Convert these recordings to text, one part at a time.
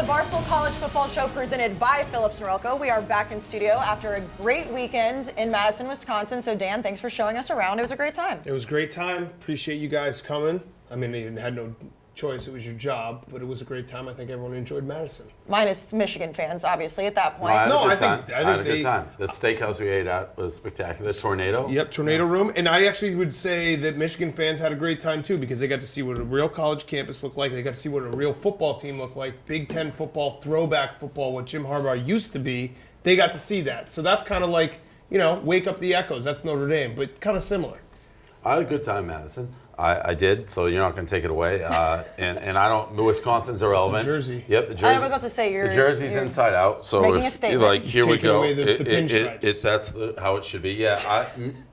Barstool College Football Show presented by Phillips Norelco. We are back in studio after a great weekend in Madison, Wisconsin. So, Dan, thanks for showing us around. It was a great time. It was a great time. Appreciate you guys coming. I mean, you had no choice. It was your job, but it was a great time. I think everyone enjoyed Madison. Minus Michigan fans, obviously, at that point. I had a good time. The steakhouse we ate at was spectacular. Tornado. Yep, Tornado Room. And I actually would say that Michigan fans had a great time, too, because they got to see what a real college campus looked like. They got to see what a real football team looked like. Big Ten football, throwback football, what Jim Harbaugh used to be. They got to see that. So that's kind of like, wake up the echoes. That's Notre Dame, but kind of similar. I had a good time, Madison. I did, so you're not going to take it away. And I don't. Wisconsin's irrelevant. It's the jersey. Yep, the jersey. I was about to say the jersey's inside out. So making a statement. here we Taking go. away the pinstripes. That's how it should be. Yeah.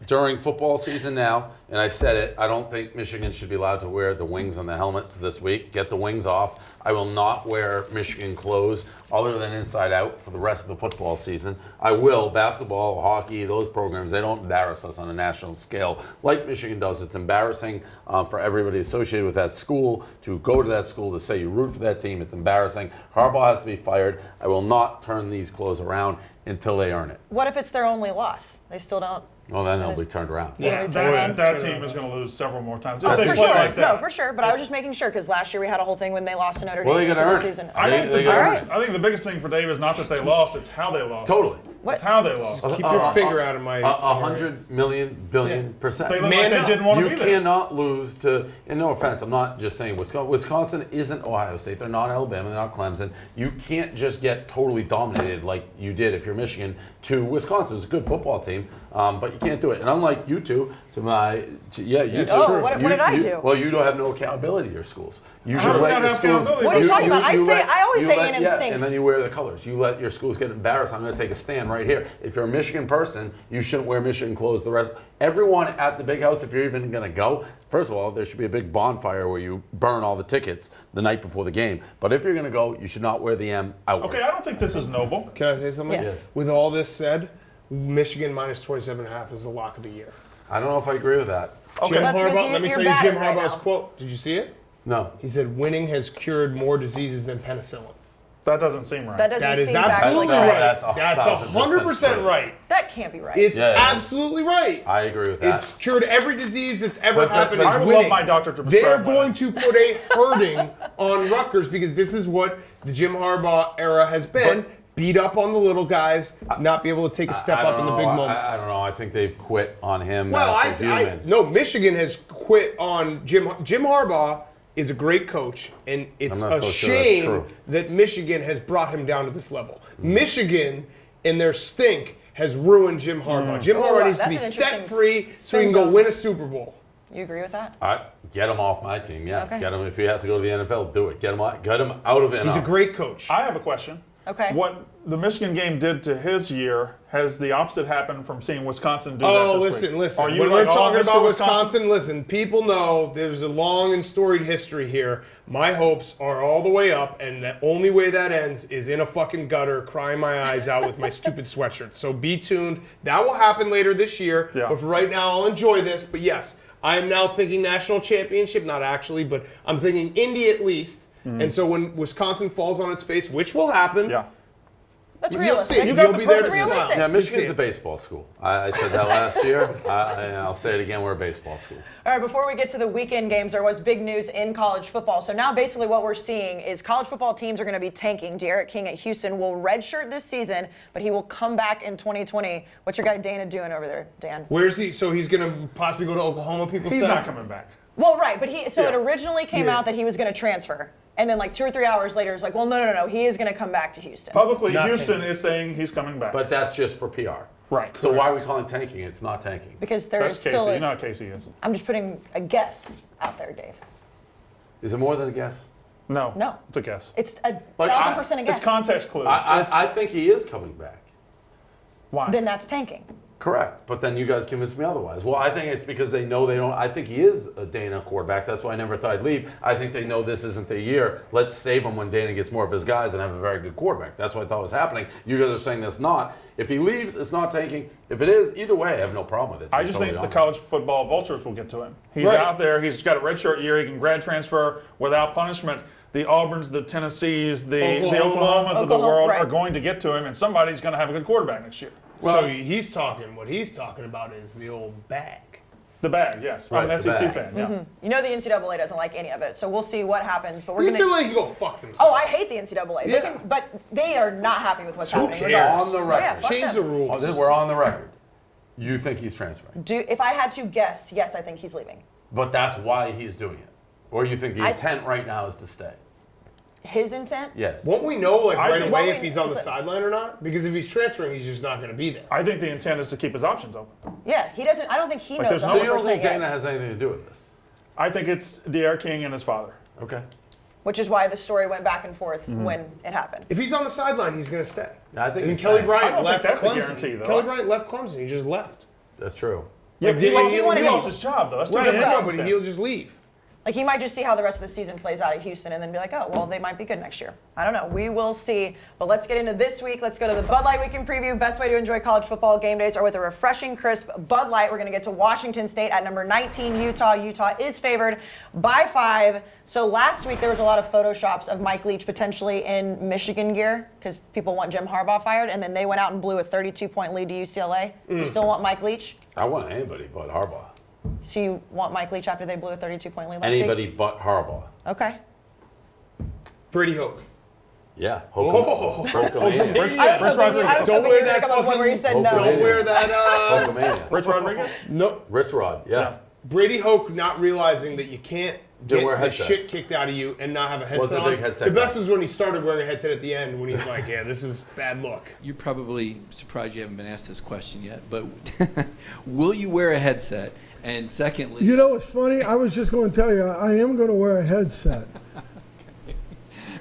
During football season now, and I said it, I don't think Michigan should be allowed to wear the wings on the helmets this week. Get the wings off. I will not wear Michigan clothes other than inside out for the rest of the football season. I will. Basketball, hockey, those programs, they don't embarrass us on a national scale like Michigan does. It's embarrassing for everybody associated with that school to go to that school to say you root for that team. It's embarrassing. Harbaugh has to be fired. I will not turn these clothes around until they earn it. What if it's their only loss? They still don't. Well, then they'll be turned around. Yeah, that team is going to lose several more times. Oh, If they for play sure. like that. No, for sure. But I was just making sure because last year we had a whole thing when they lost to Notre Dame. Well, they got to earn it. season. I think They I think the biggest thing for Dave is not that they lost; it's how they lost. Totally. It's how they lost. Keep your finger out of my... 100 million billion percent. They look like they didn't want to You be there. cannot lose to, and no offense, I'm not just saying Wisconsin. Wisconsin isn't Ohio State. They're not Alabama. They're not Clemson. You can't just get totally dominated like you did if you're Michigan to Wisconsin. It's a good football team, but you can't do it. And unlike you two, you Oh, what did I do? Well, you don't have no accountability to your schools. You How should do we let not your have schools. accountability? What are you talking about? I always say A&M yeah, stinks. and then you wear the colors. You let your schools get embarrassed. I'm going to take a stand right here. If you're a Michigan person, you shouldn't wear Michigan clothes the rest. Everyone at the big house, if you're even going to go, first of all, there should be a big bonfire where you burn all the tickets the night before the game. But if you're going to go, you should not wear the M outward. Okay, I don't think this is noble. Can I say something? Yes. With all this said, Michigan minus 27.5 is the lock of the year. I don't know if I agree with that. Okay. Jim That's because Harbaugh, let me you're tell you Jim battered right Harbaugh's now. quote. Did you see it? No. He said, winning has cured more diseases than penicillin. That doesn't seem right. That doesn't That is seem absolutely factually right. correct. That's 100% right. That can't be right. It's Yeah, yeah. absolutely right. I agree with that. It's cured every disease that's ever happened. I It's would winning. love my doctor to They're prescribe going winning. to put a hurting on Rutgers because this is what the Jim Harbaugh era has been. Beat up on the little guys, not be able to take a step up in the big moments. I don't know. I think they've quit on him Well, as a human. no, Michigan has quit on Jim Harbaugh is a great coach, and it's I'm not a so sure that's shame true. that Michigan has brought him down to this level. Michigan and their stink has ruined Jim Harbaugh. Jim Harbaugh needs to be that's an set interesting free so he can spin go zone. win a Super Bowl. You agree with that? Get him off my team. Yeah, Okay. get him if he has to go to the NFL. Do it. Get him out of it. He's a great coach. I have a question. Okay. What the Michigan game did to his year, has the opposite happened from seeing Wisconsin do that Oh, this week? listen. Are you When like, we're oh, talking Mr. about Wisconsin, listen, people know there's a long and storied history here. My hopes are all the way up, and the only way that ends is in a fucking gutter, crying my eyes out with my stupid sweatshirt. So be tuned. That will happen later this year. Yeah. But for right now, I'll enjoy this. But yes, I am now thinking national championship, not actually, but I'm thinking Indy at least. And so when Wisconsin falls on its face, which will happen, Yeah. That's you'll realistic. see. You got You'll the be there to perfect- smile. realistic. Yeah, You'll Michigan's see a it. baseball school. I said that last year, and I'll say it again. We're a baseball school. All right, before we get to the weekend games, there was big news in college football. So now basically what we're seeing is college football teams are going to be tanking. D'Eriq King at Houston will redshirt this season, but he will come back in 2020. What's your guy Dana doing over there, Dan? Where's he? So he's going to possibly go to Oklahoma, people He's say? not coming back. Well, right, but it Yeah. originally came out that he was going to transfer. And then like 2 or 3 hours later, it's like, well, no, he is going to come back to Houston. Publicly, Not Houston tanking. is saying he's coming back. But that's just for PR. right. So why are we calling it tanking? It's not tanking. Because there That's is Casey. still You know how Casey is. I'm just putting a guess out there, Dave. Is it more than a guess? No. No. It's a guess. It's a Like, 1,000% a guess. It's context clues. I think he is coming back. Why? Then that's tanking. Correct. But then you guys convinced me otherwise. Well, I think it's because they know they don't. I think he is a Dana quarterback. That's why I never thought I'd leave. I think they know this isn't the year. Let's save him when Dana gets more of his guys and have a very good quarterback. That's what I thought was happening. You guys are saying that's not. If he leaves, it's not tanking. If it is, either way, I have no problem with it. I just think the college football vultures will get to him. He's Right. out there. He's got a redshirt year. He can grad transfer without punishment. the Auburns, the Tennessees, the Oklahoma. Oklahomas of the world right. are going to get to him, and somebody's going to have a good quarterback next year. So what he's talking about is the old bag. The bag, yes. Right, I'm an the SEC bag. fan, yeah. You know the NCAA doesn't like any of it, so we'll see what happens. But The we're gonna. NCAA can go fuck themselves. Oh, I hate the NCAA. Yeah. But they are not happy with what's Who happening. cares? regardless. On the Oh, yeah, record. fuck Change the them. rules. We're on the record. You think he's transferring. If I had to guess, yes, I think he's leaving. But that's why he's doing it. Or you think the intent right now is to stay? His intent? Yes. Won't we know like right think- away Well, if he's on the listen. sideline or not? Because if he's transferring, he's just not going to be there. I think the intent is to keep his options open. Yeah, he doesn't. I don't think he knows there's no- 100% So you don't think yet, Dana has anything to do with this? I think it's De'Aaron King and his father. Okay. which is why the story went back and forth when it happened. If he's on the sideline, he's going to stay. I think And he's Kelly staying. Bryant I don't left think that's a Clemson. guarantee, though. Kelly Bryant left Clemson. He just left. That's true. Yeah, Like, he he wanted to lost be- his job, though. That's two Right, different I know, things. but he'll just leave. Like, he might just see how the rest of the season plays out at Houston and then be like, oh, well, they might be good next year. I don't know. We will see. But let's get into this week. Let's go to the Bud Light Weekend Preview. Best way to enjoy college football game days are with a refreshing, crisp Bud Light. We're going to get to Washington State at number 19, Utah. Utah is favored by 5. So last week there was a lot of photoshops of Mike Leach potentially in Michigan gear because people want Jim Harbaugh fired. And then they went out and blew a 32-point lead to UCLA. You still want Mike Leach? I want anybody but Harbaugh. So you want Mike Leach after they blew a 32-point lead last week? Anybody but Harbaugh. Okay. Brady Hoke. Yeah. Oh. Hulkamania. I was hoping you Don't were wear going to that come up with one where you said no. Don't wear that. Hulkamania. Rich Rodriguez? No. Rich Rod. Yeah. Brady Hoke not realizing that you can't Don't get wear the headsets. shit kicked out of you and not have a headset Wasn't a on. big headset The best guy. was when he started wearing a headset at the end when he's like, yeah, this is bad luck. You're probably surprised you haven't been asked this question yet, but will you wear a headset? And secondly, You know what's funny? I was just going to tell you, I am going to wear a headset.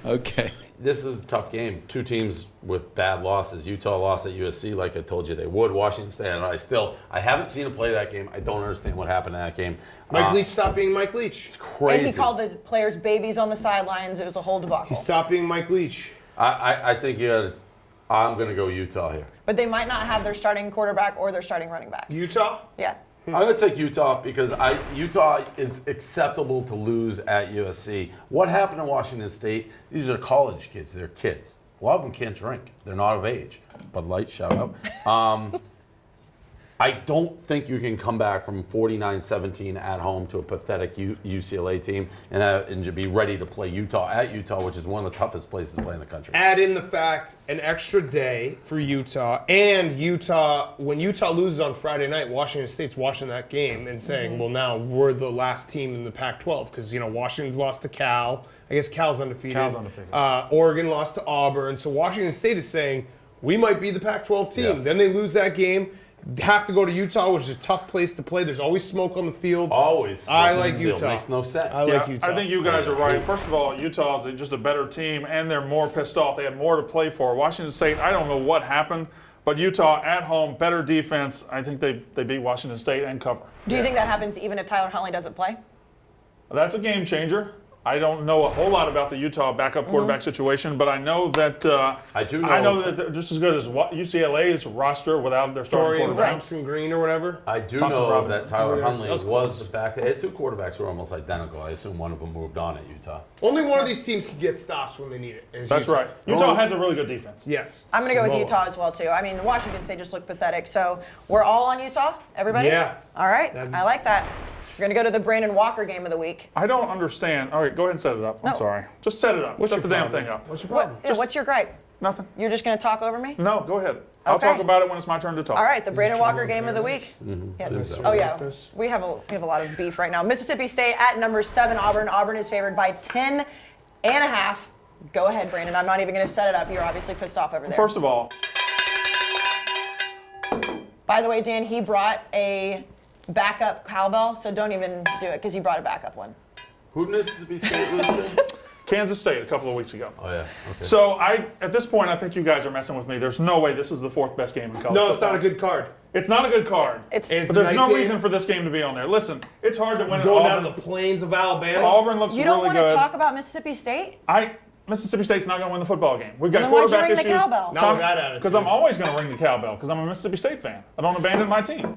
okay. This is a tough game. Two teams with bad losses. Utah lost at USC, like I told you they would. Washington State, and I haven't seen him play that game. I don't understand what happened in that game. Mike Leach stopped being Mike Leach. It's crazy. And he called the players babies on the sidelines. It was a whole He debacle. stopped being Mike Leach. I think I'm going to go Utah here. But they might not have their starting quarterback or their starting running back. Utah? Yeah. I'm going to take Utah because Utah is acceptable to lose at USC. What happened in Washington State? These are college kids. They're kids. A lot of them can't drink. They're not of age. Bud Light, shout out. I don't think you can come back from 49-17 at home to a pathetic UCLA team and to be ready to play Utah at Utah, which is one of the toughest places to play in the country. Add in the fact an extra day for Utah, and Utah, when Utah loses on Friday night, Washington State's watching that game and saying, well, now we're the last team in the Pac-12 because, Washington's lost to Cal. I guess Cal's undefeated. Cal's undefeated. Oregon lost to Auburn. So Washington State is saying, we might be the Pac-12 team. Yeah. Then they lose that game. Have to go to Utah, which is a tough place to play. There's always smoke on the field. Always. I smoking like the field. Utah. Makes no sense. I like Utah. I think you guys are right. First of all, Utah's just a better team, and they're more pissed off. They had more to play for. Washington State, I don't know what happened, but Utah at home, better defense. I think they beat Washington State and cover. Do you think that happens even if Tyler Huntley doesn't play? That's a game changer. I don't know a whole lot about the Utah backup quarterback situation, but I know that I do know that they're just as good as UCLA's roster without their starting Dorian quarterback. Thompson Green or whatever. I do Thompson know Robinson. that Tyler Yeah, Huntley that was was close. the back. They had two quarterbacks who were almost identical. I assume one of them moved on at Utah. Only one of these teams can get stops when they need it. It's That's Utah. right. Utah has a really good defense. Yes. I'm going to go with Samoa. Utah as well, too. I mean, Washington State just looked pathetic. So we're all on Utah? Everybody? Yeah. All right. That'd- I like that. We're going to go to the Brandon Walker game of the week. I don't understand. All right, go ahead and set it up. I'm No. sorry. Just set it up. What's set your the damn problem? thing up. What's your What? problem? Yeah, what's your gripe? Nothing. You're just going to talk over me? No, go ahead. I'll Okay. talk about it when it's my turn to talk. All right, the Brandon Walker game of the week. Yeah. Seems so. Oh yeah, This. we have a lot of beef right now. Mississippi State at number 7 Auburn. Auburn is favored by 10.5. Go ahead, Brandon. I'm not even going to set it up. You're obviously pissed off over there. First of all, By the way, Dan, he brought a backup cowbell, so don't even do it because he brought a backup one. Who did Mississippi State lose to? Kansas State a couple of weeks ago. Oh, yeah. Okay. So at this point, I think you guys are messing with me. There's no way this is the 4th best game in college No, it's football. not a good card. It's not a good card. It's It's But there's no night game. reason for this game to be on there. Listen, it's hard to win at Going Auburn. down to the plains of Alabama. Auburn looks you don't really want good. to talk about Mississippi State? Mississippi State's not going to win the football game. We've got Then why'd you quarterback ring the issues. cowbell? Not with that attitude. Because I'm always going to ring the cowbell because I'm a Mississippi State fan. I don't abandon my team.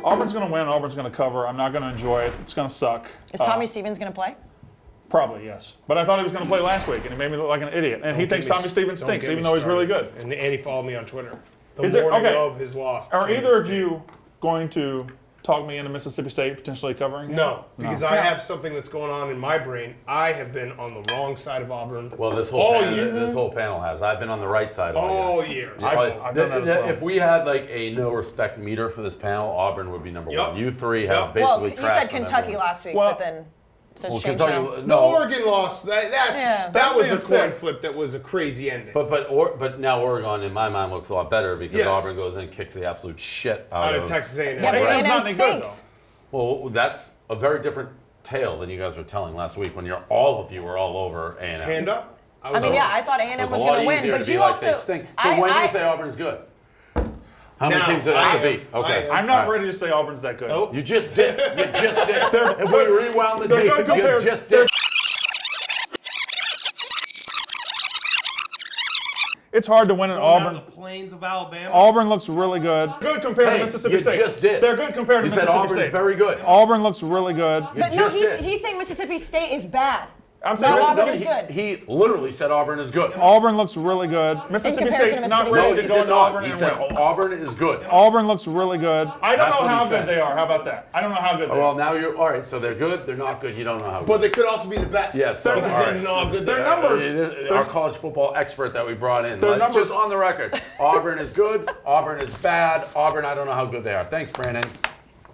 Auburn's going to win. Auburn's going to cover. I'm not going to enjoy it. It's going to suck. Is Tommy Stevens going to play? Probably, yes. But I thought he was going to play last week, and he made me look like an idiot. And he thinks Tommy Stevens stinks, even though he's really good. And he followed me on Twitter. The morning of his loss. Are either of you going to talk me into Mississippi State potentially covering him? No, because I have something that's going on in my brain. I have been on the wrong side of Auburn. Well, this whole panel has. I've been on the right side all year. I've done that as well. If we had like a no respect meter for this panel, Auburn would be number one. You three have Well, basically you trashed said Kentucky last week, but then so change now. The Oregon loss, that was a being coin said- flip that was a crazy ending. But now Oregon, in my mind, looks a lot better because Yes. Auburn goes in and kicks the absolute shit out out of Texas A&M. Yeah, but A&M's A&M not any good, stinks. Well, that's a very different tale than you guys were telling last week when all of you were all over A&M. Hand up. I mean, yeah, I thought A&M So it's was a lot going to win, easier but to be you like also. they stink. So when do you say Auburn's good? How many Now, teams do they have to I am- beat? Okay. I'm not All right. ready to say Auburn's that good. Nope. You just did. You just did. If we rewound the they're tape, good you compared- just did. It's hard to win in Auburn. the plains of Alabama. Auburn looks really good. Good compared to Hey, Mississippi you State. just did. They're good compared to You said Mississippi Auburn's State. very good. Auburn looks really good. But no, just did. he's saying Mississippi State is bad. I'm saying No, Auburn Mississippi is good. He literally said Auburn is good. Auburn looks really good. Mississippi comparison State's to not Mississippi No, ready he to go did into not. Auburn He and said win. Auburn is good. Auburn looks really good. I don't That's know what he how said. good they are. How about that? I don't know how good they Well, are. now you're all right. So they're good. They're not good. You don't know how good. But they could also be the best. Yeah, so, because all they right. didn't know how good Their they are. numbers. Our college football expert that we brought in, Their like, numbers- just on the record, Auburn is good. Auburn is bad. Auburn, I don't know how good they are. Thanks, Brandon.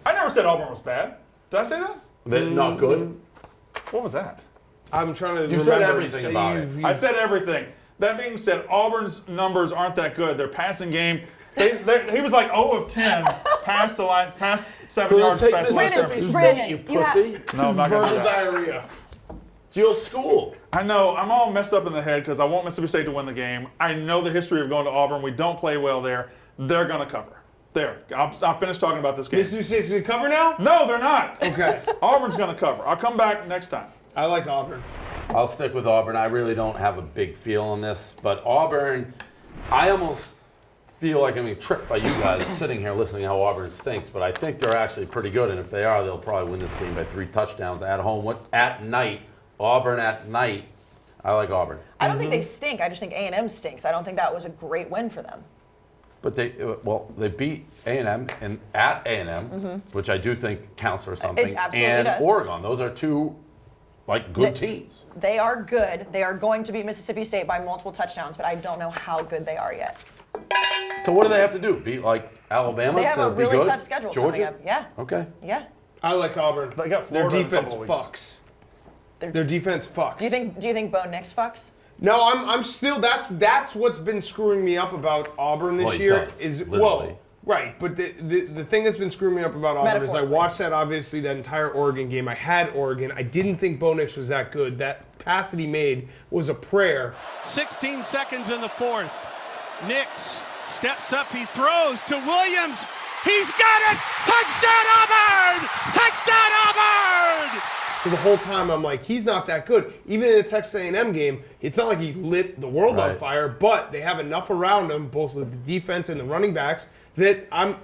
I never said Auburn was bad. Did I say that? They're not good. What was that? I'm trying to You said remember. everything So about it. I said everything. That being said, Auburn's numbers aren't that good. Their passing game, he was like 0 of 10 past the line, past 7 So yards take special. Mississippi State, Brandon, you you have- pussy. No, I'm not going to do Verbal that. diarrhea. It's your school. I know. I'm all messed up in the head because I want Mississippi State to win the game. I know the history of going to Auburn. We don't play well there. They're going to cover. There. I'm finished talking about this game. Mississippi State's going to cover now? No, they're not. Okay. Auburn's going to cover. I'll come back next time. I like Auburn. I'll stick with Auburn. I really don't have a big feel on this, but Auburn, I almost feel like I'm being tricked by you guys sitting here listening to how Auburn stinks, but I think they're actually pretty good, and if they are, they'll probably win this game by 3 touchdowns at home. At night, Auburn at night. I like Auburn. I don't think they stink. I just think A&M stinks. I don't think that was a great win for them. But they beat A&M and at A&M, which I do think counts for something, absolutely and does. Oregon. Those are two good teams. They are good. They are going to beat Mississippi State by multiple touchdowns, but I don't know how good they are yet. So what do they have to do? Beat like Alabama They have to a be really good? tough schedule Georgia? coming up. Yeah. Okay. Yeah. I like Auburn. They got Their Florida in a defense couple of weeks. fucks. Their defense fucks. Do you think Bo Nix fucks? No, I'm still. That's what's been screwing me up about Auburn this Well, he year. does, Is literally. right, but the thing that's been screwing me up about Auburn is I Metaphorically. watched that entire Oregon game. I had Oregon. I didn't think Bo Nix was that good. That pass that he made was a prayer. 16 seconds in the fourth. Nix steps up, he throws to Williams. He's got it! Touchdown Auburn! Touchdown Auburn! So the whole time I'm like, he's not that good. Even in the Texas A&M game, it's not like he lit the world on Right. fire, but they have enough around him, both with the defense and the running backs, that I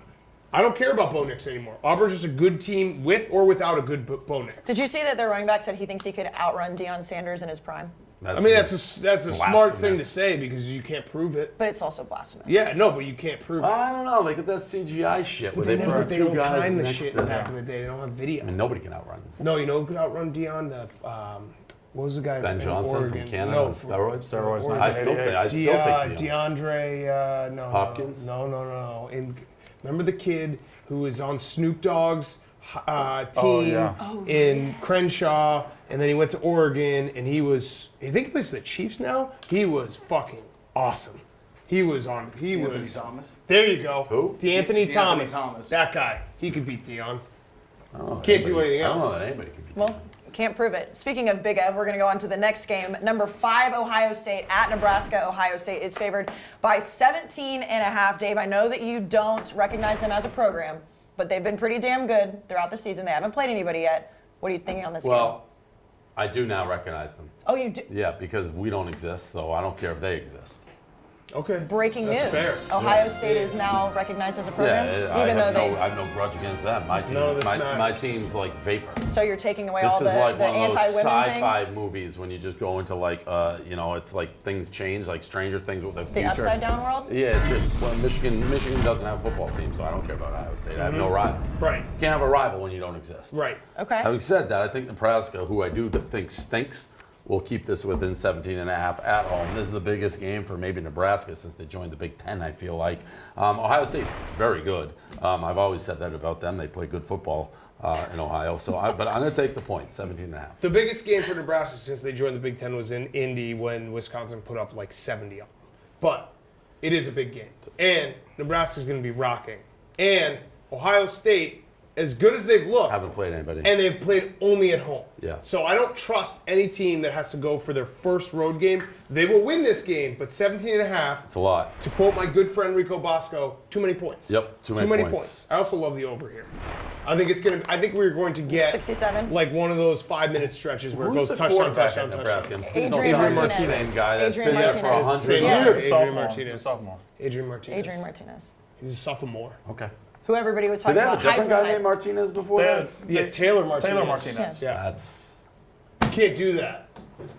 don't care about Bo Nix anymore. Auburn's just a good team with or without a good Bo Nix. Did you see that their running back said he thinks he could outrun Deion Sanders in his prime? I mean, that's a smart thing to blasphemous. say because you can't prove it. But it's also blasphemous. Yeah, no, but you can't prove it. I don't know. Look at that CGI shit where they put They two don't guys time the next shit to back in the day. They don't have video. I mean, nobody can outrun. No, you know who could outrun Dion? What was the guy? Ben in Johnson Oregon? from Canada No, on steroids. Steroids, Oregon. I still take Dion. DeAndre, no. Hopkins? No. Remember the kid who was on Snoop Dogg's team yeah. in Crenshaw, and then he went to Oregon, and I think he plays for the Chiefs now. He was fucking awesome. Anthony Thomas. There you go. Who? D'Anthony D'Anthony Thomas. Thomas. That guy. He could beat Dion. I don't know Can't do anybody- anything I don't know else. that anybody can beat. Well, can't prove it. Speaking of Big Ev, we're going to go on to the next game. Number 5, Ohio State at Nebraska. Ohio State is favored by 17.5. Dave, I know that you don't recognize them as a program, but they've been pretty damn good throughout the season. They haven't played anybody yet. What are you thinking on this game? Well, I do now recognize them. Oh, you do? Yeah, because we don't exist, so I don't care if they exist. Okay. Breaking That's news. fair. Ohio State is now recognized as a program, I even though they. have no grudge against them. My team, None of this my matters. team's like vapor. So you're taking away This all is the, like the one of those anti-women thing? sci-fi movies when you just go into like, it's like things change, like Stranger Things with the The future. upside down world? Yeah, it's just well, Michigan doesn't have a football team, so I don't care about Ohio State. I have no rivals. Right. You can't have a rival when you don't exist. Right. Okay. Having said that, I think Nebraska, who I do think stinks, will keep this within 17.5 at home. This is the biggest game for maybe Nebraska since they joined the Big Ten, I feel like. Ohio State's very good. I've always said that about them. They play good football in Ohio. But I'm going to take the point, 17.5. The biggest game for Nebraska since they joined the Big Ten was in Indy when Wisconsin put up like 70 up. But it is a big game. And Nebraska's going to be rocking. And Ohio State, as good as they've looked, Haven't played anybody. and they've played only at home. Yeah. So I don't trust any team that has to go for their first road game. They will win this game, but 17.5, It's a lot. to quote my good friend Rico Bosco, too many points. Yep, too many points. I also love the over here. I think we're going to get 67? like one of those 5-minute stretches where Who's it goes the touchdown, quarterback touchdown, at Nebraska? touchdown. Please don't Adrian tell me it's the Martinez. same guy that's Adrian been there for Martinez. 100 Same Yeah. years. Adrian Sophomore. Martinez. Sophomore. Adrian Martinez. Adrian Martinez. He's a sophomore. Okay. Who everybody was Did talking they have a about. different Heisman guy named Martinez before They that? had- Yeah, Taylor Martinez. Taylor Martinez. Yeah. That's You can't do that.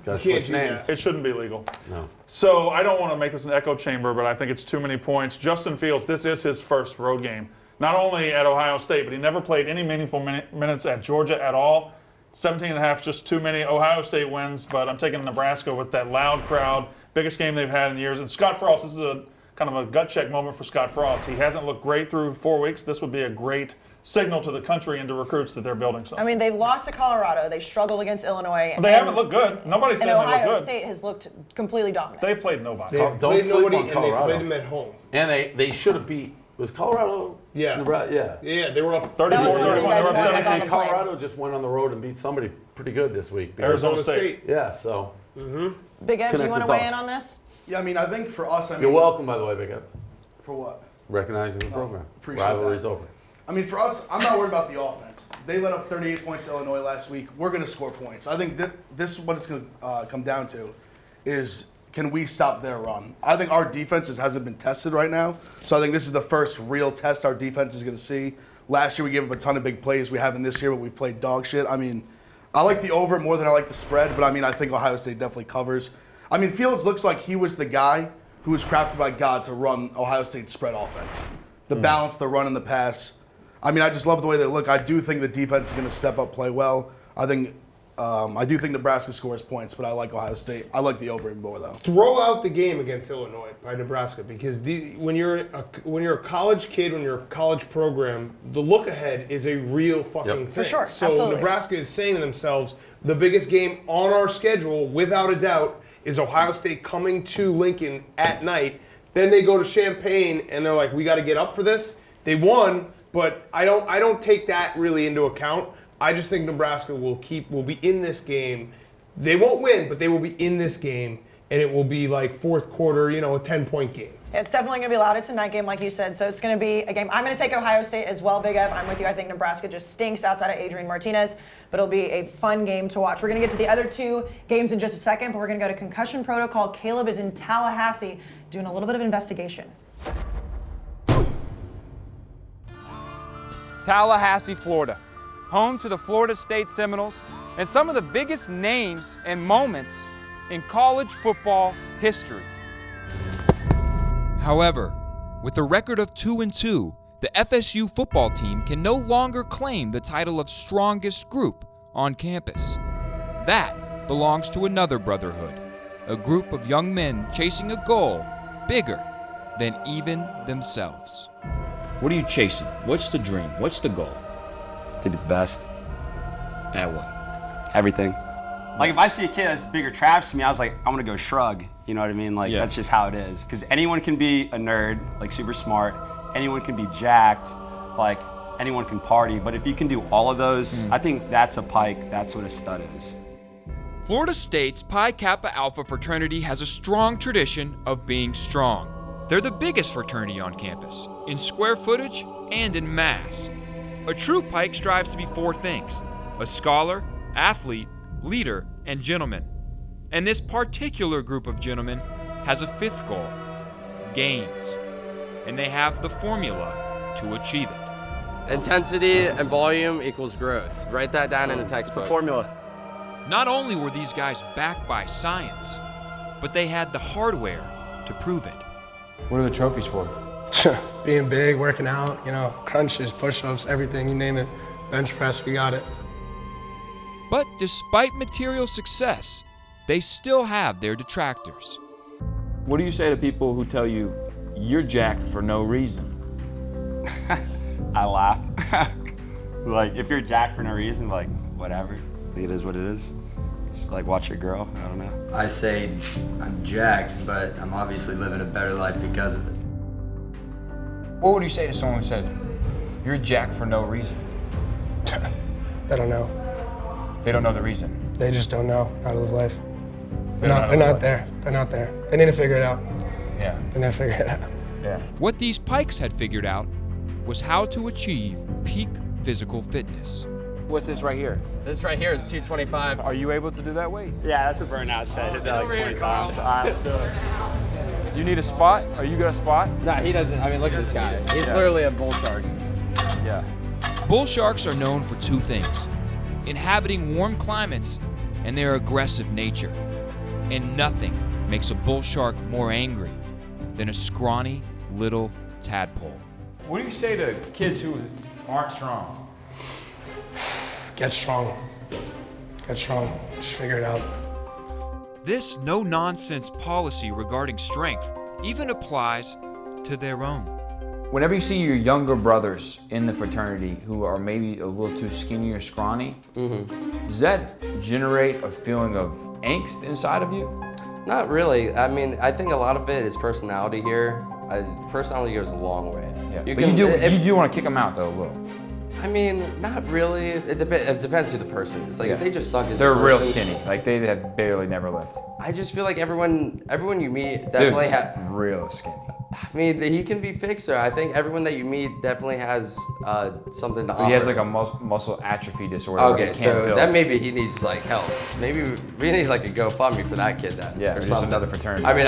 gotta Can't switch do names. that. It shouldn't be legal. No. So I don't want to make this an echo chamber, but I think it's too many points. Justin Fields, this is his first road game. Not only at Ohio State, but he never played any meaningful minutes at Georgia at all. 17.5, just too many. Ohio State wins, but I'm taking Nebraska with that loud crowd. Biggest game they've had in years. And Scott Frost, this is a kind of a gut check moment for Scott Frost. He hasn't looked great through 4 weeks. This would be a great signal to the country and to recruits that they're building something. I mean, they lost to Colorado. They struggled against Illinois. They haven't looked good. Nobody said And they look Ohio good. State has looked completely dominant. They played nobody. They Don't played sleep nobody, on and they Colorado. played them at home. And they should have beat. Was Colorado? Yeah. Nebraska? Yeah. Yeah, they were up 34, That was one of you 31. guys They were up wanted 17. on the And plane. Colorado just went on the road and beat somebody pretty good this week. because- Arizona State. Yeah, so. Big Ed, do you Connect want to the weigh in dots. on this? Yeah, I mean, I think for us, I mean, You're welcome, by the way, Big Ed. for what? Recognizing the program. appreciate Rivalry's that. over. I mean, for us, I'm not worried about the offense. They let up 38 points to Illinois last week. We're going to score points. I think this is what it's going to come down to is can we stop their run? I think our defense hasn't been tested right now, so I think this is the first real test our defense is going to see. Last year we gave up a ton of big plays. We haven't this year, but we played dog shit. I mean, I like the over more than I like the spread, but I mean, I think Ohio State definitely covers. I mean, Fields looks like he was the guy who was crafted by God to run Ohio State's spread offense. The balance, the run, and the pass. I mean, I just love the way they look. I do think the defense is going to step up, play well. I do think Nebraska scores points, but I like Ohio State. I like the over even more, though. Throw out the game against Illinois by Nebraska because when you're a college kid, when you're a college program, the look ahead is a real fucking thing. For sure, So absolutely. Nebraska is saying to themselves, the biggest game on our schedule, without a doubt, is Ohio State coming to Lincoln at night. Then they go to Champaign and they're like, we got to get up for this. They won, but I don't take that really into account. I just think Nebraska will be in this game. They won't win, but they will be in this game, and it will be like fourth quarter, a 10-point game. It's definitely going to be loud. It's a night game, like you said, so it's going to be a game. I'm going to take Ohio State as well, Big Ev. I'm with you. I think Nebraska just stinks outside of Adrian Martinez, but it'll be a fun game to watch. We're going to get to the other two games in just a second, but we're going to go to concussion protocol. Caleb is in Tallahassee doing a little bit of investigation. Tallahassee, Florida, home to the Florida State Seminoles and some of the biggest names and moments in college football history. However, with a record of 2-2, the FSU football team can no longer claim the title of strongest group on campus. That belongs to another brotherhood, a group of young men chasing a goal bigger than even themselves. What are you chasing? What's the dream? What's the goal? To be the best. At what? Everything. Like, if I see a kid that's bigger traps to me, I was like, I'm gonna go shrug. You know what I mean? Like, Yeah. that's just how it is. Because anyone can be a nerd, like super smart. Anyone can be jacked. Like, anyone can party. But if you can do all of those, I think that's a Pike. That's what a stud is. Florida State's Pi Kappa Alpha fraternity has a strong tradition of being strong. They're the biggest fraternity on campus, in square footage and in mass. A true Pike strives to be four things: a scholar, athlete, leader, and gentleman. And this particular group of gentlemen has a fifth goal: gains. And they have the formula to achieve it. Intensity and volume equals growth. Write that down in the textbook. Formula. Not only were these guys backed by science, but they had the hardware to prove it. What are the trophies for? Being big, working out, crunches, push-ups, everything, you name it. Bench press, we got it. But despite material success, they still have their detractors. What do you say to people who tell you you're jacked for no reason? I laugh. Like, if you're jacked for no reason, like, whatever. It is what it is. Just like watch your girl. I don't know. I say I'm jacked, but I'm obviously living a better life because of it. What would you say to someone who says you're jacked for no reason? They don't know. They don't know the reason. They just don't know how to live life. They They're not there. They're not there. They need to figure it out. Yeah. They need to figure it out. Yeah. What these Pikes had figured out was how to achieve peak physical fitness. What's this right here? This right here is 225. Are you able to do that weight? Yeah, that's what Burnout said. Hit that like 20 times. All right, let's do it. You need a spot? Are you got a spot? No, he doesn't. I mean, look at this guy. He's literally a bull shark. Yeah. Bull sharks are known for two things: inhabiting warm climates and their aggressive nature. And nothing makes a bull shark more angry than a scrawny little tadpole. What do you say to kids who aren't strong? Get strong. Get strong. Just figure it out. This no-nonsense policy regarding strength even applies to their own. Whenever you see your younger brothers in the fraternity who are maybe a little too skinny or scrawny, does that generate a feeling of angst inside of you? Not really. I mean, I think a lot of it is personality here. Personality goes a long way. Yeah. You do want to kick them out though a little. I mean, not really. It depends who the person is. Like, if they just suck as They're a person, real skinny. Like they have barely never lift. I just feel like everyone you meet definitely Dude's real skinny. I mean, he can be fixed there. I think everyone that you meet definitely has something to offer. He has like a muscle atrophy disorder. Okay, so that maybe he needs like help. Maybe we need like a GoFundMe for that kid then. Yeah, or just something. another fraternity. I mean,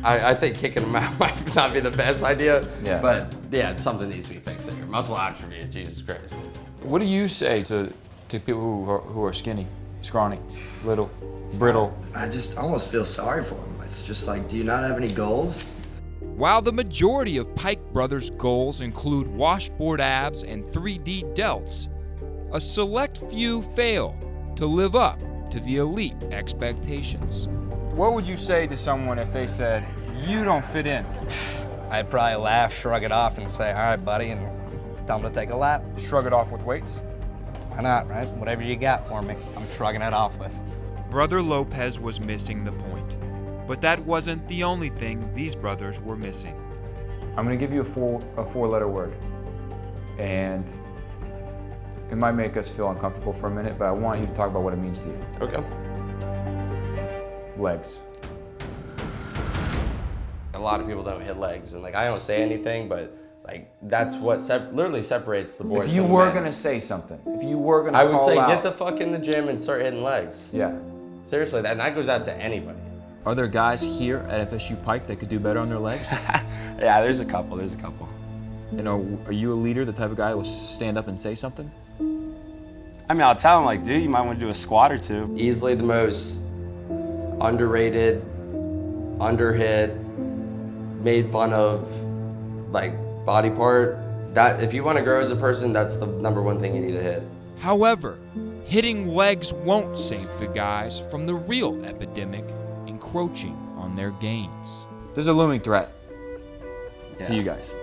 I think kicking him out might not be the best idea. Yeah. But yeah, something needs to be fixed there. Muscle atrophy, Jesus Christ. What do you say to people who are skinny, scrawny, little, brittle? I just almost feel sorry for him. It's just like, do you not have any goals? While the majority of Pike Brothers' goals include washboard abs and 3D delts, a select few fail to live up to the elite expectations. What would you say to someone if they said, you don't fit in? I'd probably laugh, shrug it off, and say, all right, buddy, and tell them to take a lap. Shrug it off with weights? Why not, right? Whatever you got for me, I'm shrugging it off with. Brother Lopez was missing the point, but that wasn't the only thing these brothers were missing. I'm gonna give you a four-letter word, and it might make us feel uncomfortable for a minute, but I want you to talk about what it means to you. Okay. Legs. A lot of people don't hit legs, and like I don't say anything, but like that's what literally separates the boys. If you from the were men. gonna say something, if you were gonna I would call say out, get the fuck in the gym and start hitting legs. Yeah. Seriously, and that goes out to anybody. Are there guys here at FSU Pike that could do better on their legs? Yeah, there's a couple. You know, are you a leader, the type of guy who will stand up and say something? I mean, I'll tell him, like, dude, you might want to do a squat or two. Easily the most underrated, underhit, made fun of, like, body part. That if you want to grow as a person, that's the number one thing you need to hit. However, hitting legs won't save the guys from the real epidemic encroaching on their gains. There's a looming threat Yeah. to you guys.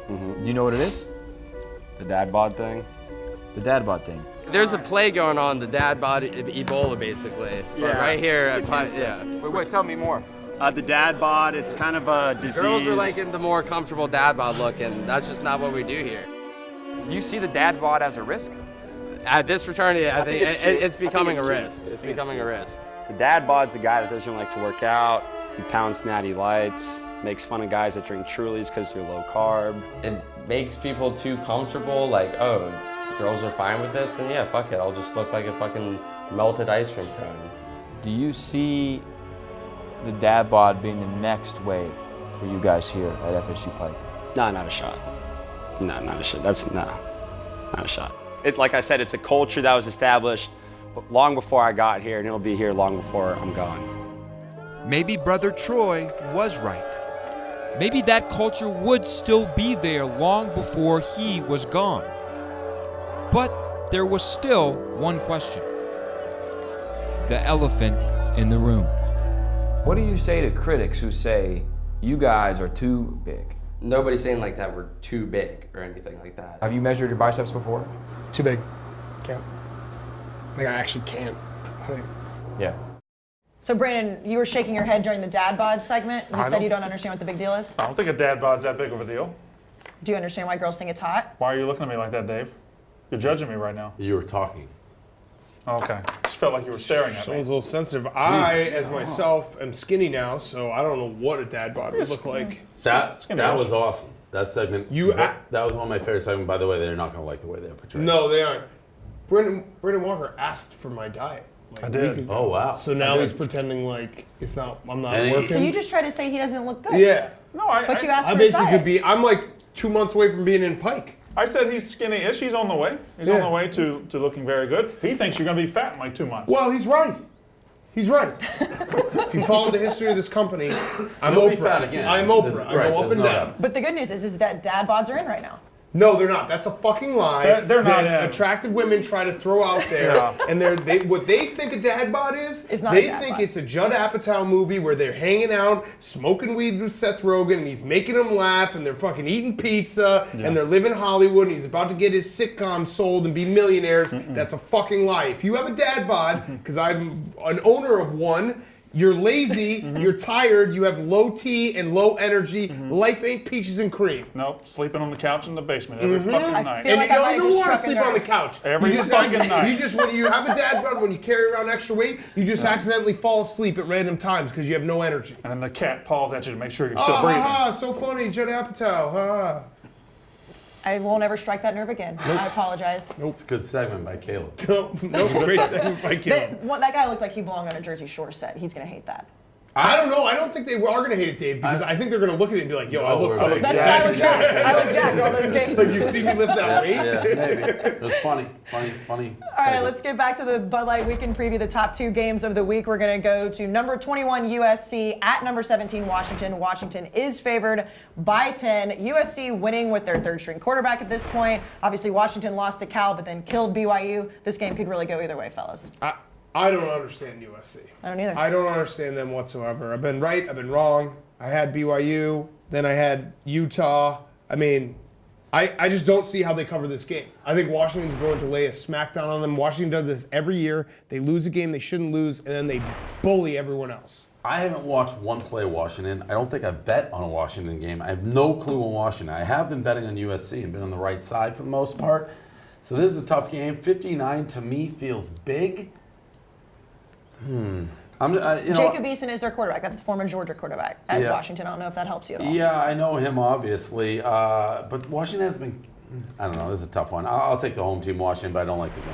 Mm-hmm. Do you know what it is? The dad bod thing. The dad bod thing. There's a play going on, the dad bod Ebola, basically. But Yeah. right here at yeah. Wait, tell me more. The dad bod, it's kind of a disease. Girls are liking the more comfortable dad bod look, and that's just not what we do here. Do you see the dad bod as a risk? At this fraternity, I think it's cute. it's becoming I a think it's risk. cute. It's becoming a risk. The dad bod's the guy that doesn't like to work out. He pounds natty lights, makes fun of guys that drink Trulies because they're low carb. It makes people too comfortable, like, oh, girls are fine with this, and yeah, fuck it, I'll just look like a fucking melted ice cream cone. Do you see the dad bod being the next wave for you guys here at FSU Pike? Nah, not a shot. No, not a shot. Not a shot. Like I said, it's a culture that was established long before I got here, and it'll be here long before I'm gone. Maybe Brother Troy was right. Maybe that culture would still be there long before he was gone. But there was still one question. The elephant in the room. What do you say to critics who say you guys are too big? Nobody's saying like that we're too big or anything like that. Have you measured your biceps before? Too big. Can't. Like, I actually can't. Like, Yeah. So Brandon, you were shaking your head during the dad bod segment. You said you don't understand what the big deal is. I don't think a dad bod's that big of a deal. Do you understand why girls think it's hot? Why are you looking at me like that, Dave? You're judging me right now. You were talking. Okay. Just felt like you were staring at me. Someone's a little sensitive. I, as myself, am skinny now, so I don't know what a dad bod would look like. That was awesome. That segment. That was one of my favorite segments. By the way, they're not going to like the way they're portrayed. No, they aren't. Brendan Walker asked for my diet. Like, I did. Oh, wow. So now he's pretending like I'm not working. So you just try to say he doesn't look good. Yeah. No, But you asked I for his basically diet. could be. I'm like 2 months away from being in Pike. I said he's skinny-ish. He's on the way. He's on the way to looking very good. He thinks you're going to be fat in like 2 months. Well, he's right. He's right. If you follow the history of this company, I'm You'll be Oprah. fat again. I'm Oprah. I go up and down. But the good news is that dad bods are in right now. No, they're not. That's a fucking lie. They're not that in. attractive women try to throw out there, and what they think a dad bod is. Not they a dad think bod. it's a Judd Apatow movie where they're hanging out, smoking weed with Seth Rogen, and he's making them laugh, and they're fucking eating pizza, and they're living Hollywood, and he's about to get his sitcom sold and be millionaires. That's a fucking lie. If you have a dad bod, because I'm an owner of one. You're lazy, you're tired, you have low T and low energy. Life ain't peaches and cream. Nope, sleeping on the couch in the basement every fucking night. feel like I might have you don't just want to struck a sleep on the nerve. couch. Every you just, fucking night. You just, when you have a dad bod, when you carry around extra weight, you just accidentally fall asleep at random times because you have no energy. And then the cat paws at you to make sure you're still breathing. So funny, Judd Apatow. Ha. I won't ever strike that nerve again. I apologize. It's a good segment by Caleb. Nope, great segment by Caleb. That guy looked like he belonged on a Jersey Shore set. He's going to hate that. I don't know. I don't think they are going to hate it, Dave, because I think they're going to look at it and be like, yo, I look we're That's why I look jacked. I look jacked all those games. Like, you see me lift that weight? Yeah, maybe. It was funny. All right, let's get back to the Bud Light Weekend preview, the top 2 games of the week. We're going to go to number 21 USC at number 17 Washington. Washington is favored by 10. USC winning with their third-string quarterback at this point. Obviously, Washington lost to Cal, but then killed BYU. This game could really go either way, fellas. I don't understand USC. I don't either. I don't understand them whatsoever. I've been right, I've been wrong. I had BYU, then I had Utah. I mean, I just don't see how they cover this game. I think Washington's going to lay a smackdown on them. Washington does this every year. They lose a game they shouldn't lose, and then they bully everyone else. I haven't watched one play of Washington. I don't think I've bet on a Washington game. I have no clue on Washington. I have been betting on USC and been on the right side for the most part. So this is a tough game. 59 to me feels big. Jacob Eason is their quarterback. That's the former Georgia quarterback at Washington. I don't know if that helps you at all. Yeah, I know him, obviously. But Washington has been, I don't know, this is a tough one. I'll take the home team, Washington, but I don't like the game.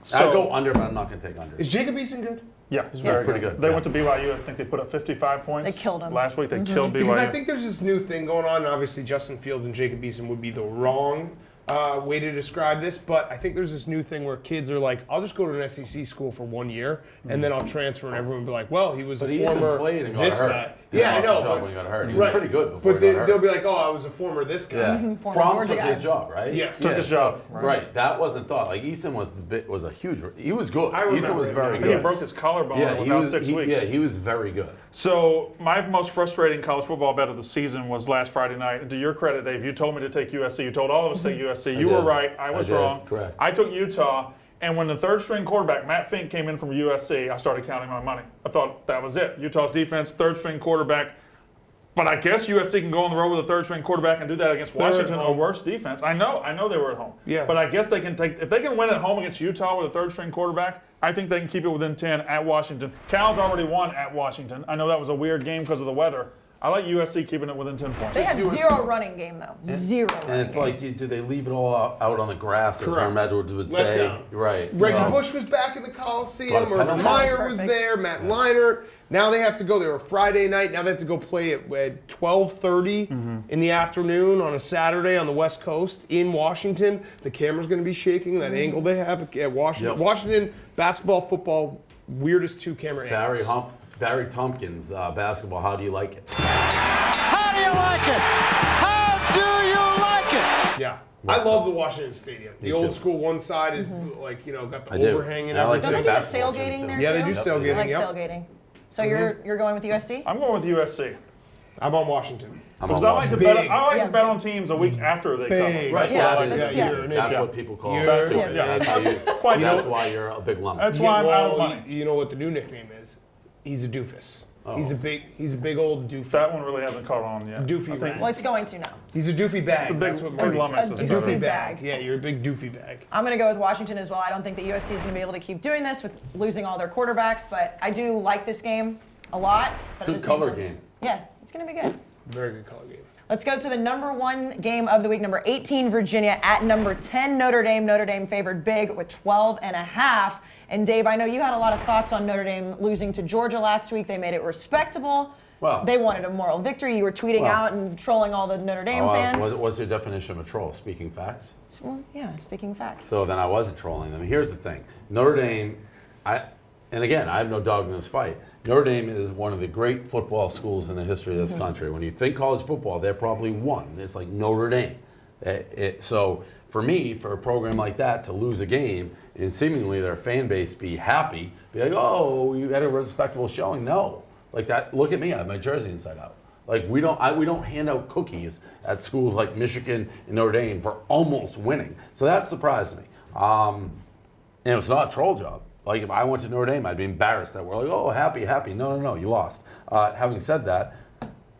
So, I'll go under, but I'm not going to take under. Is Jacob Eason good? Yeah, he's very pretty good. They went to BYU. I think they put up 55 points. They killed him. Last week they killed BYU. Because I think there's this new thing going on. Obviously, Justin Fields and Jacob Eason would be the wrong way to describe this, but I think there's this new thing where kids are like, I'll just go to an SEC school for 1 year, and then I'll transfer, and everyone will be like, well, he was But a Eason former played and got this hurt. guy. He Yeah, I lost know. his job when he got hurt. He was pretty good before but he got hurt. they'll be like, oh, I was a former this guy. Yeah. Former Fromm Georgia took guy. his job, right? Yes. Took his job. Right. That wasn't thought. Like Eason was a huge. He was good. I remember Eason was him. very I think good. he broke his collarbone and was he out 6 weeks. Yeah, he was very good. So my most frustrating college football bet of the season was last Friday night. And to your credit, Dave, you told me to take USC. You told all of us to take USC. You were did. right. I was I did. wrong. Correct. I took Utah. And when the third-string quarterback, Matt Fink, came in from USC, I started counting my money. I thought that was it. Utah's defense, third-string quarterback. But I guess USC can go on the road with a third-string quarterback and do that against Washington, a worse defense. I know they were at home. Yeah. But I guess they can if they can win at home against Utah with a third-string quarterback, I think they can keep it within 10 at Washington. Cal's already won at Washington. I know that was a weird game because of the weather. I like USC keeping it within 10 points. They have zero running game, though. Zero. And it's like, do they leave it all out on the grass, as Herm Edwards would Let say? down. Right. Reggie So- Bush was back in the Coliseum. But Urban Meyer was there. Matt Leinart. Now they have to go. They were Friday night. Now they have to go play at 12:30 in the afternoon on a Saturday on the West Coast in Washington. The camera's going to be shaking. That angle they have at Washington. Yep. Washington basketball, football, weirdest two camera angles. Barry Tompkins, basketball. How do you like it? How do you like it? How do you like it? Yeah. West I love Coast. the Washington Stadium. Me The old too. school one side is like, got the I do. overhang and I like everything. Don't they do the basketball gym, tailgating too. there, Yeah, too? they do tailgating. I like Yep. tailgating. So you're going with USC? I'm going with USC. I'm on Washington. Because I like to bet. I like to bet on teams a week after they come. Right. Yeah, That is, that's- yeah. that's what people call You're- stupid. yeah. That's, how you, Quite that's true. why you're a big lump. That's why I'm out of money. You know what the new nickname is? He's a doofus. Oh. He's a big old doofy. That one really hasn't caught on yet. Doofy I think rat. Well, it's going to now. He's a doofy bag. The big- That's what big Marty lummox says. is A better. doofy bag. bag. Yeah, you're a big doofy bag. I'm going to go with Washington as well. I don't think that USC is going to be able to keep doing this with losing all their quarterbacks, but I do like this game a lot. But at Good the same color time- game. Yeah, it's going to be good. Very good color game. Let's go to the number 1 game of the week. Number 18, Virginia at number 10, Notre Dame. Notre Dame favored big with 12.5. And Dave, I know you had a lot of thoughts on Notre Dame losing to Georgia last week. They made it respectable. Well, They wanted a moral victory. You were tweeting out and trolling all the Notre Dame fans. What's your definition of a troll? Speaking facts? Well, yeah, speaking facts. So then I wasn't trolling them. Here's the thing. Notre Dame, and again, I have no dog in this fight. Notre Dame is one of the great football schools in the history of this country. When you think college football, they're probably one. It's like Notre Dame. So for me, for a program like that to lose a game and seemingly their fan base be happy, be like, oh, you had a respectable showing. No, like that. Look at me, I have my jersey inside out. Like we don't hand out cookies at schools like Michigan and Notre Dame for almost winning. So that surprised me. And it's not a troll job. Like if I went to Notre Dame, I'd be embarrassed that we're like, oh, happy. No, you lost. Having said that,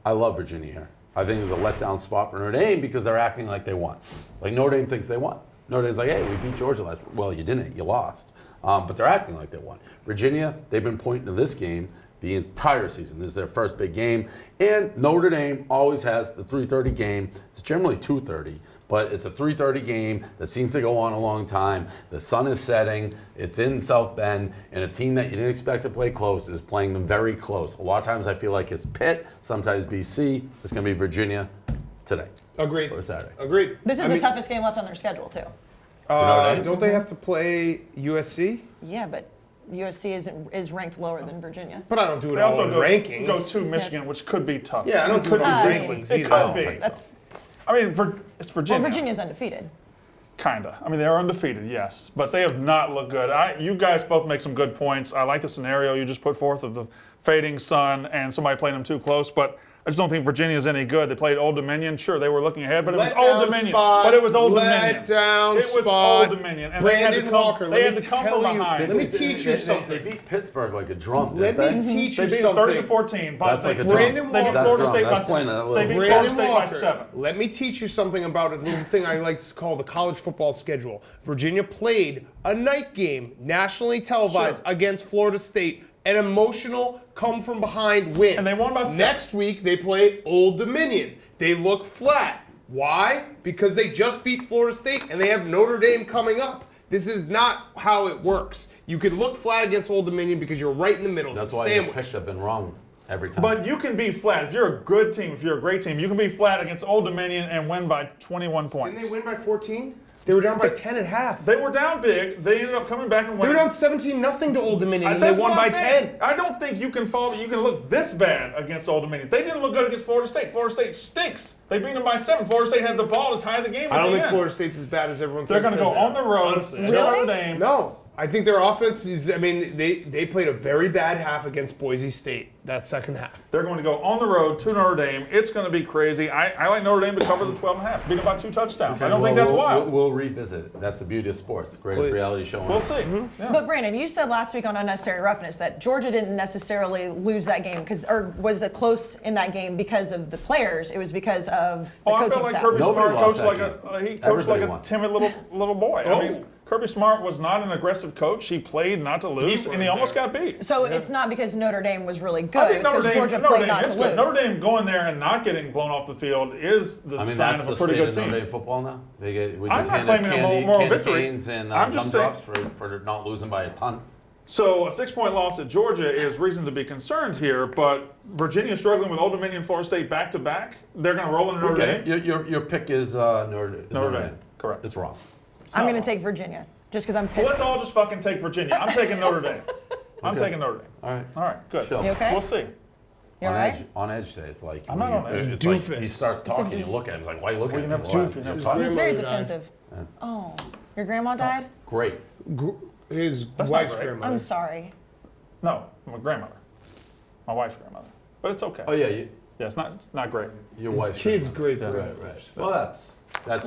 I love Virginia here. I think it's a letdown spot for Notre Dame because they're acting like they won. Like Notre Dame thinks they won. Notre Dame's like, hey, we beat Georgia last week. Well, you didn't. You lost. But they're acting like they won. Virginia, they've been pointing to this game the entire season. This is their first big game. And Notre Dame always has the 3:30 game. It's generally 2:30, but it's a 3:30 game that seems to go on a long time. The sun is setting. It's in South Bend, and a team that you didn't expect to play close is playing them very close. A lot of times I feel like it's Pitt, sometimes BC. It's going to be Virginia today. Agreed. Or Saturday. Agreed. This is the toughest game left on their schedule, too. Don't they have to play USC? Yeah, but USC is ranked lower than Virginia. But I don't do it They all also in go, rankings. go to Michigan, which could be tough. Yeah, I don't do it on rankings It either. could be. That's, I mean, it's Virginia. well, Virginia's undefeated. Kinda. I mean, they are undefeated, yes, but they have not looked good. You guys both make some good points. I like the scenario you just put forth of the fading sun and somebody playing them too close, but I just don't think Virginia is any good. They played Old Dominion. Sure, they were looking ahead, but it was Old Dominion. But it was Old Dominion. Down It was spot. Old Dominion, and Brandon they had to come. Walker, They let had me to come tell from you- behind. Let me teach you something. They beat Pittsburgh like a drum, Let didn't me they? teach They you beat something. 30-14. But That's they like a beat drum. They beat Brandon That's Florida drum. State That's by playing a little They beat bit. Florida Brandon State by Walker, 7. let me teach you something about a little thing I like to call the college football schedule. Virginia played a night game, nationally televised, against Florida State. An emotional come-from-behind win. And they won by 7. Next week, they play Old Dominion. They look flat. Why? Because they just beat Florida State, and they have Notre Dame coming up. This is not how it works. You could look flat against Old Dominion because you're right in the middle. That's it's a why your sandwich. picks have been wrong every time. But you can be flat. If you're a good team, if you're a great team, you can be flat against Old Dominion and win by 21 points. Didn't they win by 14? They were down by 10 at half. They were down big. They ended up coming back and They were winning. down 17-0 to Old Dominion, and they That's won what by I'm saying. 10. I don't think you can look this bad against Old Dominion. They didn't look good against Florida State. Florida State stinks. They beat them by 7. Florida State had the ball to tie the game. I don't at the think end. Florida State's as bad as everyone They're thinks. going to go on the road Honestly, to I don't- Notre Dame. No. I think their offense is, they played a very bad half against Boise State, that second half. They're going to go on the road to Notre Dame. It's going to be crazy. I like Notre Dame to cover the 12.5. Beat them by 2 touchdowns. I don't think that's wild. We'll revisit it. That's the beauty of sports. The greatest Please. reality show on We'll earth. see. Yeah. But Brandon, you said last week on Unnecessary Roughness that Georgia didn't necessarily lose that game or was it close in that game because of the players. It was because of the I coaching felt like staff. Kirby Nobody Smart lost coached that he coached Everybody like a won. timid little boy. I mean, Kirby Smart was not an aggressive coach. He played not to lose, and he almost got beat. So it's not because Notre Dame was really I good. think It's because Georgia played not to is lose. good. Notre Dame going there and not getting blown off the field is the sign of a pretty good team. Notre Dame football now. We I'm just not handed claiming a moral candy victory. canes and I'm gum just saying. drops for not losing by a ton. So a 6-point loss at Georgia is reason to be concerned here, but Virginia struggling with Old Dominion, Florida State back-to-back. They're going to roll into Notre Dame. Your pick is Notre Dame. Correct. It's wrong. I'm going to take Virginia just because I'm pissed. Well, let's all just fucking take Virginia. I'm taking Notre Dame. I'm taking Notre Dame. All right. All right, good. Chill. You okay? We'll see. You all right? On edge day, it's like I'm not on edge. It's like he starts talking, you look at him, it's like, why are you looking at me? He's very defensive. Oh, your grandma died? Great. His That's wife's not great. grandmother. I'm sorry. No, my grandmother. My wife's grandmother. But it's okay. Oh yeah, Yeah, it's not great. your His wife's kid's great. Right. Well, that's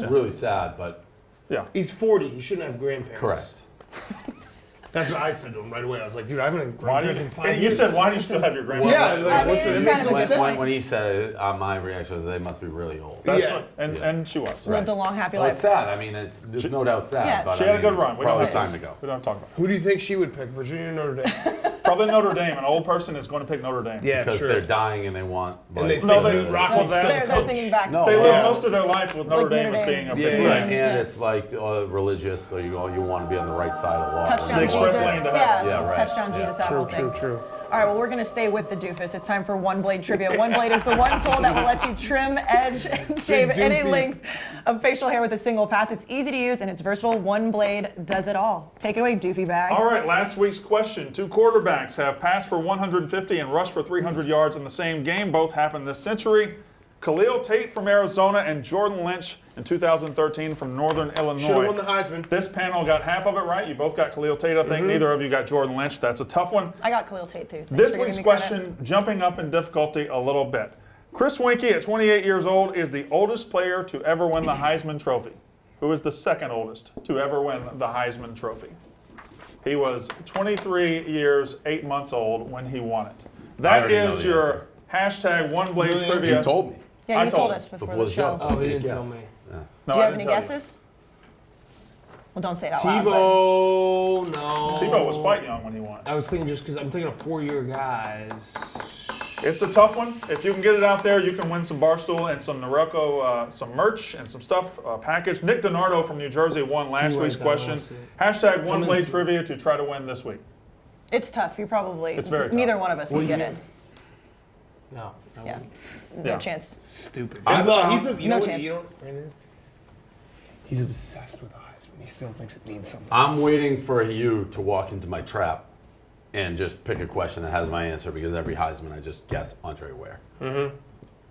really sad, but Yeah. He's 40. He shouldn't have grandparents. correct. That's what I said to him right away. I was like, dude, I haven't had Why do grandparents you, in 5 you years. said, why do you still have your grandmother? Yeah, like, what's it's it kind of makes no sense. When he said it, my reaction was they must be really old. That's Yeah. what, and she was. Lived a long, happy So life. it's sad. I mean, there's no doubt sad. Yeah. But She I had a mean, good it's run. We don't Probably have time to go. We don't talk about it. Who do you think she would pick, Virginia or Notre Dame? Probably Notre Dame. An old person is going to pick Notre Dame. Yeah, Because sure. they're dying and they want. And they like, think they- Knute Rockne's well, still They're the coach. thinking back. No. They Yeah. live most of their life with Notre Like Dame Notre as Dame. being a Yeah, big yeah. Right, fan. and Yes. it's like religious, so you want to be on the right side of the law. Touchdown The express Jesus. lane to Yeah, heaven. Yeah, right. touchdown Yeah. Jesus, that whole thing. True. All right, well, we're going to stay with the doofus. It's time for One Blade Trivia. One Blade is the one tool that will let you trim, edge, and shave any length of facial hair with a single pass. It's easy to use and it's versatile. One Blade does it all. Take it away, doofy bag. All right, last week's question. 2 quarterbacks have passed for 150 and rushed for 300 yards in the same game. Both happened this century. Khalil Tate from Arizona and Jordan Lynch in 2013 from Northern Illinois. Should have won the Heisman. This panel got half of it right. You both got Khalil Tate, I think. Neither of you got Jordan Lynch. That's a tough one. I got Khalil Tate, too. Thanks This for giving week's me credit. question, jumping up in difficulty a little bit. Chris Winkie, at 28 years old, is the oldest player to ever win the Heisman Trophy. Who is the second oldest to ever win the Heisman Trophy? He was 23 years, 8 months old when he won it. I That already know is the your answer. hashtag One Blade Trivia. You told me. Yeah, I you told told him us before before the the show. show. Oh, he didn't Yes. tell me. No, Do I you have didn't any tell you. guesses? Well, don't say it out loud. Tebow, no. Tebow was quite young when he won. I was thinking just because I'm thinking of 4-year guys. It's a tough one. If you can get it out there, you can win some Barstool and some Norelco, some merch and some stuff packaged. Nick DiNardo from New Jersey won last week's question. Hashtag One Blade Trivia to try to win this week. It's tough. You probably. It's very tough. Neither one of us can get in. No. Yeah. No Yeah. chance. Stupid. I- he's you no know what, chance. You know what Brandon is? He's obsessed with the Heisman. He still thinks it means something. I'm waiting for you to walk into my trap and just pick a question that has my answer because every Heisman I just guess Andre Ware.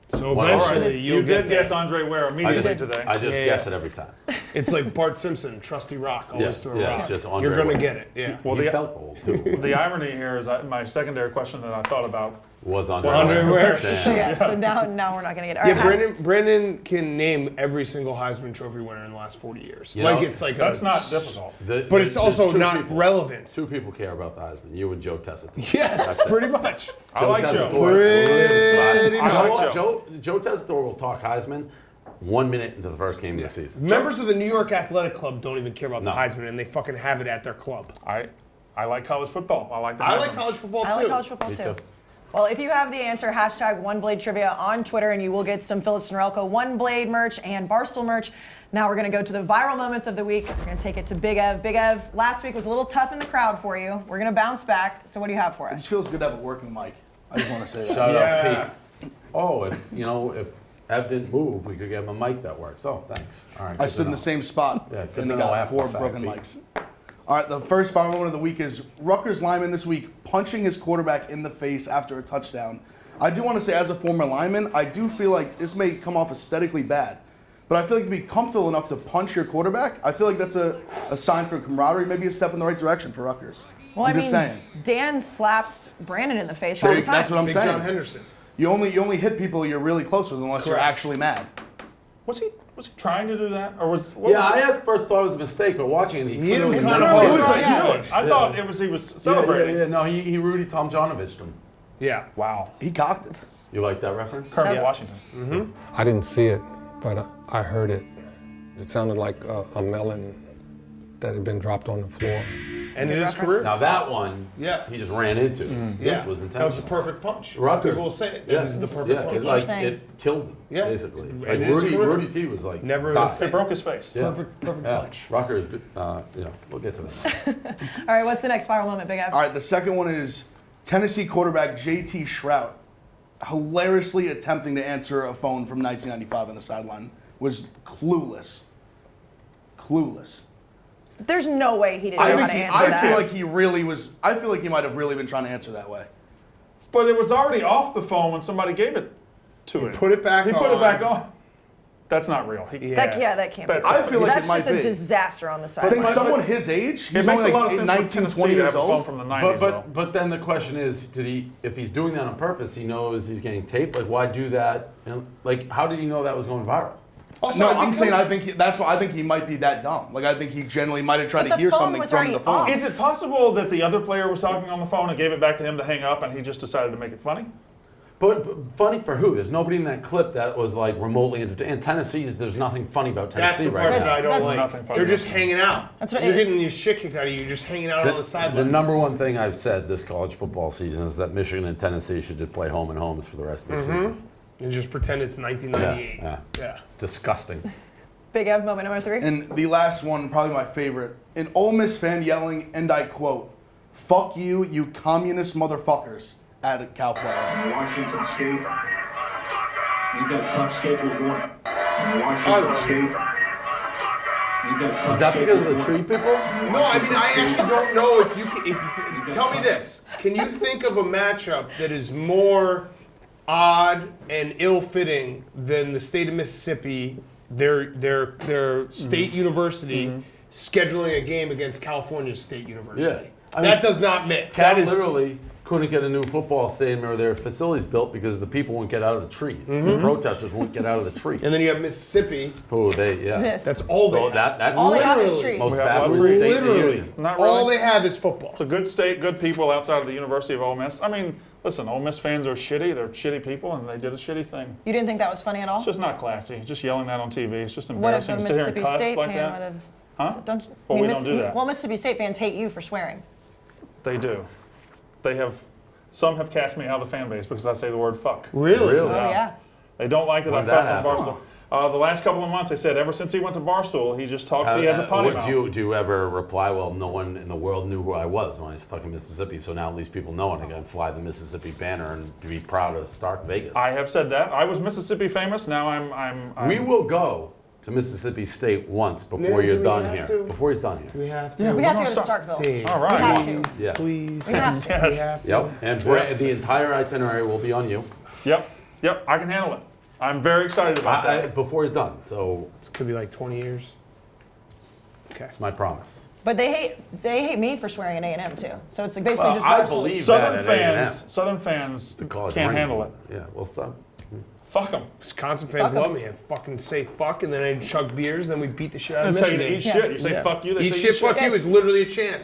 So Well, eventually alright. you'll You get did there. guess Andre Ware I immediately just, today. I just Yeah, guess yeah. it every time. It's like Bart Simpson, Trusty Rock, always throw a yeah, rock. just Andre You're gonna Ware. get it. Yeah. Well, He the- felt old too. The irony here is my secondary question that I thought about. Was Andre Andre Ware. Ware. So Damn. yeah. So now we're not gonna get it. All Yeah, right, Brandon can name every single Heisman Trophy winner in the last 40 years. You like know, it's like That's not difficult. But it's also two not people. relevant. Two people care about the Heisman. You and Joe Tessitore. Yes, That's it. pretty much. I like Joe. Pretty much. Joe Tessitore will talk Heisman 1 minute into the first game of the season. Members of the New York Athletic Club don't even care about No. the Heisman, and they fucking have it at their club. I like college football. I like the I Heisman. like college football too. I like college football Me too. too. Well, if you have the answer, hashtag One Blade Trivia on Twitter, and you will get some Phillips Norelco One Blade merch and Barstool merch. Now we're going to go to the viral moments of the week. We're going to take it to Big Ev. Big Ev, last week was a little tough in the crowd for you. We're going to bounce back. So what do you have for It us? just feels good to have a working mic. I just want to say that. Shout Yeah. out Pete. Oh, if Ev didn't move, we could get him a mic that works. Oh, thanks. All right. I good stood to in the know. same spot, Yeah, good and to they know got after 4 the fact, broken Pete. mics. All right, the first viral moment of the week is Rutgers lineman this week punching his quarterback in the face after a touchdown. I do want to say, as a former lineman, I do feel like this may come off aesthetically bad, but I feel like to be comfortable enough to punch your quarterback, I feel like that's a sign for camaraderie, maybe a step in the right direction for Rutgers. Well, I'm I just mean, saying. Dan slaps Brandon in the face all the time. That's what I'm Big saying. John Henderson. You only hit people you're really close with unless you're Correct. actually mad. Was he trying to do that, or was? Yeah, I at first thought it was a mistake, but watching it, he clearly kind meant of it. it was like, Yeah. I thought he was celebrating. Yeah, no, he Rudy Tom Jonovic'd him. Yeah. Wow. He cocked it. You like that reference? Kermit Washington. I didn't see it, but I heard it. It sounded like a melon that had been dropped on the floor. And in his career. Now that one, Yeah. he just ran into. This was intentional. That was the perfect punch. Rutgers, People will say it. This is the perfect punch. It killed him, basically. Like And in his career. Rudy T was like, Never died. They broke his face. Yeah. Perfect punch. Rutgers, we'll get to that. All right, what's the next viral moment, Big Ev? All right, the second one is Tennessee quarterback J.T. Shrout hilariously attempting to answer a phone from 1995 on the sideline. Was clueless. There's no way he didn't know how to answer that. I feel like he really was. I feel like he might have really been trying to answer that way. But it was already off the phone when somebody gave it to him. Put it back He on. put it back on. That's not real. That can't be. I feel like That's it might just a be. disaster on the I sideline. think someone his age, It he's makes only a lot of like sense for 19, Tennessee 20 to years have a phone old. from the 90s, though. But then the question is, if he's doing that on purpose, he knows he's getting taped. Like, why do that? And like, how did he know that was going viral? Also, No, I'm saying I think that's why I think he might be that dumb. Like I think he generally might have tried to hear something from the phone. Is it possible that the other player was talking on the phone and gave it back to him to hang up, and he just decided to make it funny? But funny for who? There's nobody in that clip that was like remotely entertaining. And Tennessee's, there's nothing funny about That's Tennessee the right part now. that I don't like. Nothing funny. They're just hanging out. That's what it You're is. getting your shit kicked out of you. You're just hanging out on the The sideline. number one thing I've said this college football season is that Michigan and Tennessee should just play home and homes for the rest of the season. And just pretend it's 1998. Yeah. It's disgusting. Big Ev moment number 3. And the last one, probably my favorite, an Ole Miss fan yelling, and I quote, "Fuck you, you communist motherfuckers," at a Cal player. Washington State. We've got a tough schedule going. Washington State. We've got a tough Is that because of the schedule tree going. people? No, I mean, I actually don't know if you can. Tell me this. Can you think of a matchup that is more odd and ill-fitting than the state of Mississippi, their state university, scheduling a game against California State University? Yeah. That does not mix. Cal That is literally couldn't get a new football stadium or their facilities built because the people wouldn't get out of the trees. The protesters wouldn't get out of the trees. And then you have Mississippi. Oh, that's all they have. That's All they have is trees. most We have fabulous lots of state in the Literally. union. Not really. All they have is football. It's a good state, good people outside of the University of Ole Miss. I mean, listen, Ole Miss fans are shitty. They're shitty people, and they did a shitty thing. You didn't think that was funny at all? It's just not classy. Just yelling that on TV. It's just What if embarrassing a to sit here and Mississippi cuss State like fan would that. have? Huh? Don't, Well, I mean, we don't do that. Well, Mississippi State fans hate you for swearing. They do. They have. Some have cast me out of the fan base because I say the word fuck. Really? Oh, yeah. They don't like that When I'm did that cussing Barstool. The last couple of months, they said ever since he went to Barstool, he just talks. He has a potty mouth. Do you ever reply, well, no one in the world knew who I was when I was stuck in Mississippi, so now at least people know, and I can fly the Mississippi banner and be proud of Stark Vegas. I have said that. I was Mississippi famous. Now I'm We will go to Mississippi State once before do you're we done have here. to? Before he's done here. We have to. Yeah, We have to don't go to stop. Starkville. Dave, All We right. have please, to. Yes. Please. We have to. Yes. Yep. And the entire itinerary will be on you. Yep. I can handle it. I'm very excited about that. Before he's done. So This could be like 20 years. Okay. it's my promise. But they hate me for swearing at A&M too. So it's like basically Well, just I Barstool. believe Southern that at fans, Southern fans The college can't rings. handle it. Yeah, well, some. Fuck them. Wisconsin fans Fuck 'em. love me. I fucking say fuck, and then I chug beers, and then we beat the shit out They of tell you Michigan. to eat shit. You say fuck you. They Eat say shit, fuck you. Yes. It's literally a chant.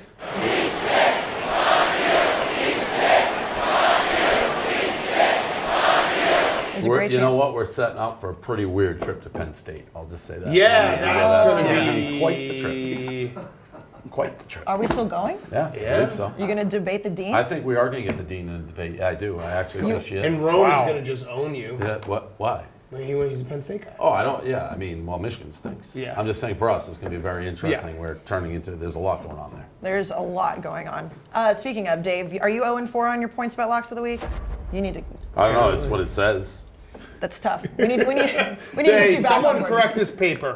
It's a great You know chant. what? We're setting up for a pretty weird trip to Penn State. I'll just say that. Yeah, that's gonna gonna be be quite the trip. Quite the trip. Are we still going? Yeah, I Yeah. believe so. Are you going to debate the dean? I think we are going to get the dean in a debate. Yeah, I do. I actually think she is. And Rome is Wow. gonna just own you. Yeah, what? Why? When he's a Penn State guy. Oh, I don't. Yeah, I mean, well, Michigan stinks. Yeah. I'm just saying for us, it's going to be very interesting. We're turning into. There's a lot going on there. There's a lot going on. Speaking of, Dave, are you 0-4 on your points bet locks of the week? You need to. I don't know. It's what it says. That's tough. We need to Hey, get you back on someone board. correct this paper.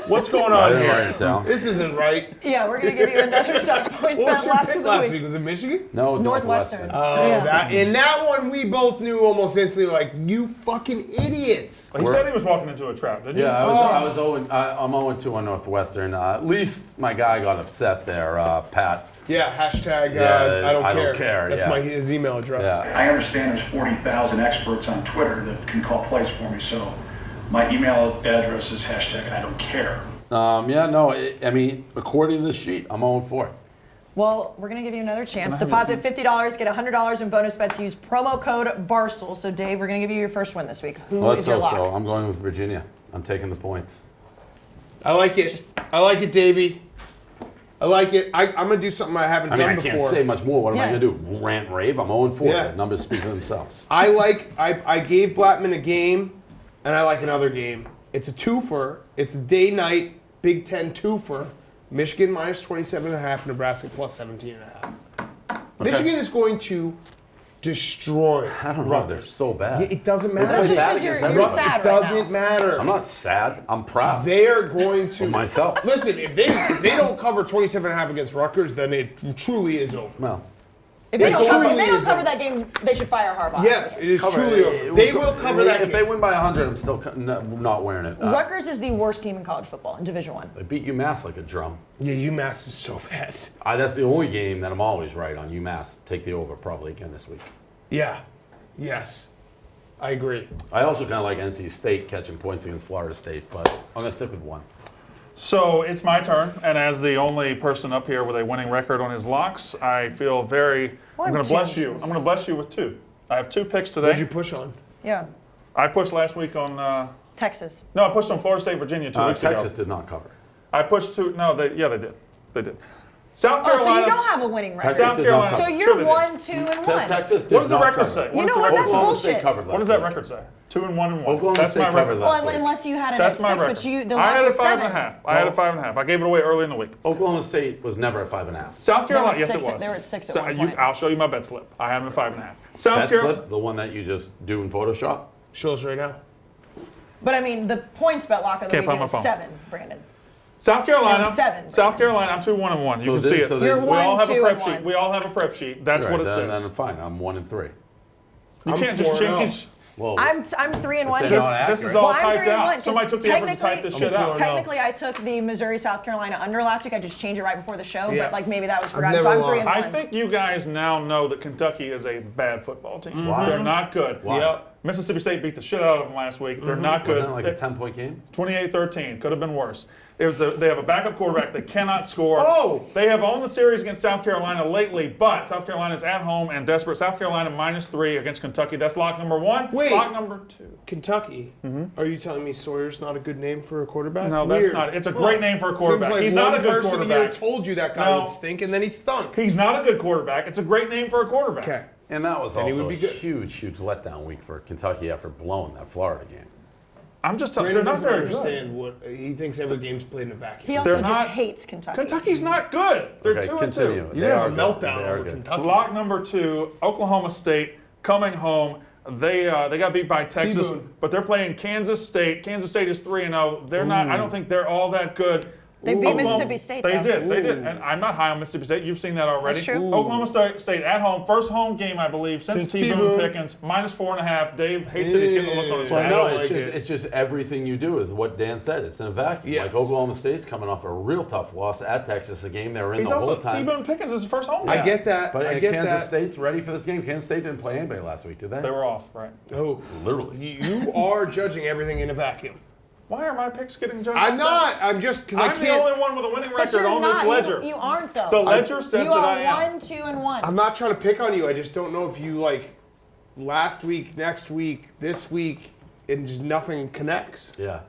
What's going I on didn't here? write it down. This isn't right. Yeah, we're going to give you another shot points What was bet your locks pick of the last week. week? Was it Michigan? No, it was Northwestern. Northwestern. Oh, Yeah. in that one, we both knew almost instantly, like, you fucking idiots. He said he was walking into a trap, didn't he? Yeah, I'm 0-2 on Northwestern. At least my guy got upset there, Pat. Yeah, hashtag Yeah, I don't I care. don't care, That's yeah. his email address. Yeah. I understand there's 40,000 experts on Twitter that can call plays for me, so my email address is hashtag I don't care. I mean, according to the sheet, I'm 0-4. Well, we're going to give you another chance. Deposit $50, get $100 in bonus bets. Use promo code Barstool. So, Dave, we're going to give you your first win this week. Who Let's is your hope lock? so. I'm going with Virginia. I'm taking the points. I like it. I like it, Davey. I like it. I'm going to do something I haven't I mean, done I before. can't say much more. What am I Yeah. going to do? Rant and rave? I'm 0-4. Yeah. The numbers speak for themselves. I gave Blattman a game, and I like another game. It's a twofer. It's a day-night Big Ten twofer. Michigan minus 27.5, Nebraska plus 17.5. Michigan is going to destroy. I don't know. They're Rutgers. so bad. It doesn't They matter. play just bad 'cause you're against sad everybody. It right doesn't now. matter. I'm not sad. I'm proud. They are going to Of myself. Listen, if they don't cover 27.5 against Rutgers, then it truly is over. Well, If they It don't truly is cover over. that game, they should fire Harbaugh. Yes, it is truly over. They will cover that If game. they win by 100, I'm still not wearing it. Rutgers is the worst team in college football in Division One. They beat UMass like a drum. Yeah, UMass is so bad. That's the only game that I'm always right on. UMass take the over probably again this week. Yeah. Yes. I agree. I also kind of like NC State catching points against Florida State, but I'm going to stick with one. So it's my turn, and as the only person up here with a winning record on his locks, I feel very. I'm going to bless you. I'm going to bless you with 2. I have 2 picks today. What'd you push on? Yeah. I pushed last week on. Texas. No, I pushed on Florida State, Virginia 2 weeks Texas ago. did not cover. I pushed 2. No, they did. They did. South Oh, Carolina. so you don't have a winning record. Texas South did not Carolina. cover. So Sure you're they did. 1, 2, and 1. Texas did What does the not record cover. say? You know does the what? record That's say? Oklahoma bullshit. State covered last What does that week. record say? 2 and 1 and 1. Oklahoma That's State my covered record. last Well, week. unless you had it That's at my 6, record. but the I line had a was 7. 5.5. I had a 5.5. I gave it away early in the week. Oklahoma State was never at 5.5. South Carolina, at yes, it 6 was. they were at 6 at one point. I'll show you my bet slip. I had them at 5.5. South That Carolina. slip, the one that you just do in Photoshop. Show us right now. But I mean, the points bet lock of the Can't weekend find my was phone. 7, Brandon. South Carolina. It was 7. South Carolina. I'm 2, 1 and 1. You So can they- see it. so they- You're We 1, all have a 2, prep and sheet. 1. We all have a prep sheet. That's what it then says. fine. I'm 1 and 3. You I'm can't just 4-0. change. Well, I'm 3 and 1. they're not This accurate. is all Well, I'm typed 3 and 1, out. 'cause Somebody took the effort to type this technically- shit out. Technically, I took the Missouri South Carolina under last week. I just changed it right before the show, Yeah. but like maybe that was I've forgotten. So never I'm 3 and lost. 1. I think you guys now know that Kentucky is a bad football team. Why? They're not good. Why? Yep. Mississippi State beat the shit out of them last week. They're not good. Wasn't it like a 10-point game? 28-13. Could have been worse. They have a backup quarterback. They cannot score. Oh! They have owned the series against South Carolina lately, but South Carolina's at home and desperate. South Carolina -3 against Kentucky. That's lock number 1. Wait. Lock number 2. Kentucky. Are you telling me Sawyer's not a good name for a quarterback? No, that's Weird. not. It's a great name for a quarterback. Seems like He's not one a good person quarterback. Here told you that guy No. would stink, and then he stunk. He's not a good quarterback. It's a great name for a quarterback. Okay. And that was And he also would a be good. huge letdown week for Kentucky after blowing that Florida game. I'm just telling you, Brandon they're not doesn't very good. understand what he thinks every game's played in a vacuum. He also They're just not- hates Kentucky. Kentucky's not good. They're Okay, 2 and 2. continue. You They have are a good. meltdown They are over good. Kentucky. Lock number 2, Oklahoma State coming home. They got beat by Texas, T-Boone. but they're playing Kansas State. Kansas State is 3-0. They're not. I don't think they're all that good. They beat Oklahoma- Mississippi State, They though. did. They did. And I'm not high on Mississippi State. You've seen that already. That's true. Oklahoma State at home, first home game I believe since T-Boone T-Boone. Pickens, -4.5. Dave hates it. He's getting a look on his Yeah. face. No, like it's just everything you do is what Dan said. It's in a vacuum. Yes. Like Oklahoma State's coming off a real tough loss at Texas, a game they were in He's the also whole time. T-Boone Pickens is his first home game. I get that. But I get Kansas that. State's ready for this game. Kansas State didn't play anybody last week, did they? They were off, right? Oh, Literally. you are judging everything in a vacuum. Why are my picks getting judged? I'm like not. this? I'm just because I I'm the can't. only one with a winning But record you're on not. this ledger. You aren't though. The ledger says you that are I am. 1, 2, and 1. I'm not trying to pick on you. I just don't know if you like last week, next week, this week, and just nothing connects. Yeah.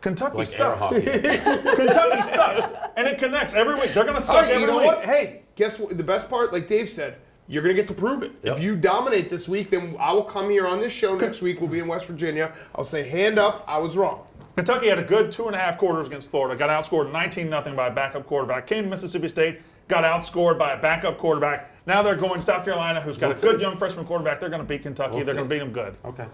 Kentucky It's like air sucks. hockey. Kentucky sucks, and it connects every week. They're going to All suck right, every you know week. what? Hey, guess what? The best part, like Dave said, you're going to get to prove it. Yep. If you dominate this week, then I will come here on this show next week. We'll be in West Virginia. I'll say, hand up, I was wrong. Kentucky had a good 2.5 quarters against Florida. Got outscored 19-0 by a backup quarterback. Came to Mississippi State, got outscored by a backup quarterback. Now they're going to South Carolina, who's got a good young freshman quarterback. They're going to beat Kentucky. They're going to beat them good. Okay.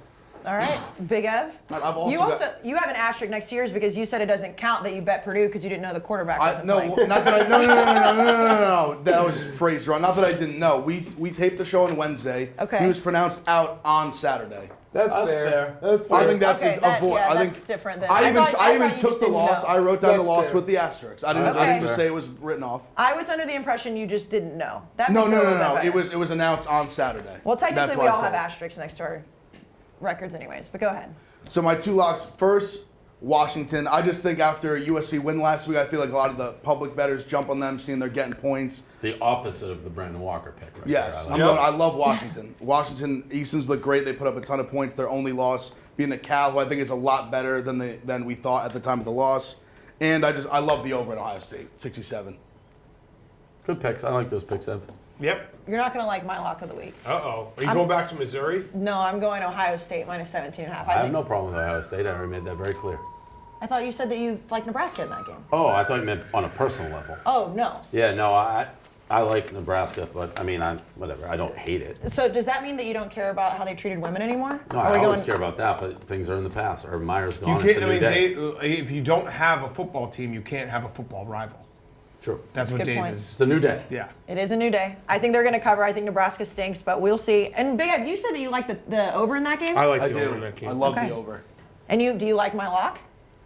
All right, Big Ev. I've also you got- you have an asterisk next to yours because you said it doesn't count that you bet Purdue because you didn't know the quarterback wasn't No, playing. not that I. No. That was phrased wrong. Not that I didn't know. We taped the show on Wednesday. Okay. He was pronounced out on Saturday. That's fair. That's fair. I think that's Okay, a that- void. yeah, I think that's different than- I I even thought you took just the didn't loss. know. I wrote down the That's loss fair. with the asterisks. I didn't Okay. just say it was written off. I was under the impression you just didn't know. That No. makes it a little bit better. It was announced on Saturday. Well, technically That's we why I all have said it. asterisks next to our records anyways, but go ahead. So my two locks. First, Washington. I just think after USC win last week, I feel like a lot of the public bettors jump on them, seeing they're getting points. The opposite of the Brandon Walker pick, right? Yes, there. I love Washington. Washington Easton's look great. They put up a ton of points. Their only loss being a Cal, who I think is a lot better than we thought at the time of the loss. And I love the over in Ohio State, 67. Good picks. I like those picks, Ev. Yep. You're not going to like my lock of the week. Uh-oh. Are you going back to Missouri? No, I'm going Ohio State minus 17.5. I have no problem with Ohio State. I already made that very clear. I thought you said that you like Nebraska in that game. Oh, I thought you meant on a personal level. Oh, no. Yeah, no, I like Nebraska, but I mean, whatever. I don't hate it. So does that mean that you don't care about how they treated women anymore? No, I always care about that, but things are in the past. Or Meyer's gone. You It's can't, a new day. if you don't have a football team, you can't have a football rival. True. That's what a good Dave point. is. It's a new day. Yeah. It is a new day. I think they're going to cover. I think Nebraska stinks, but we'll see. And Big Ed, you said that you like the over in that game? I like I the do. over in that game. I love Okay. the over. And do you like my lock?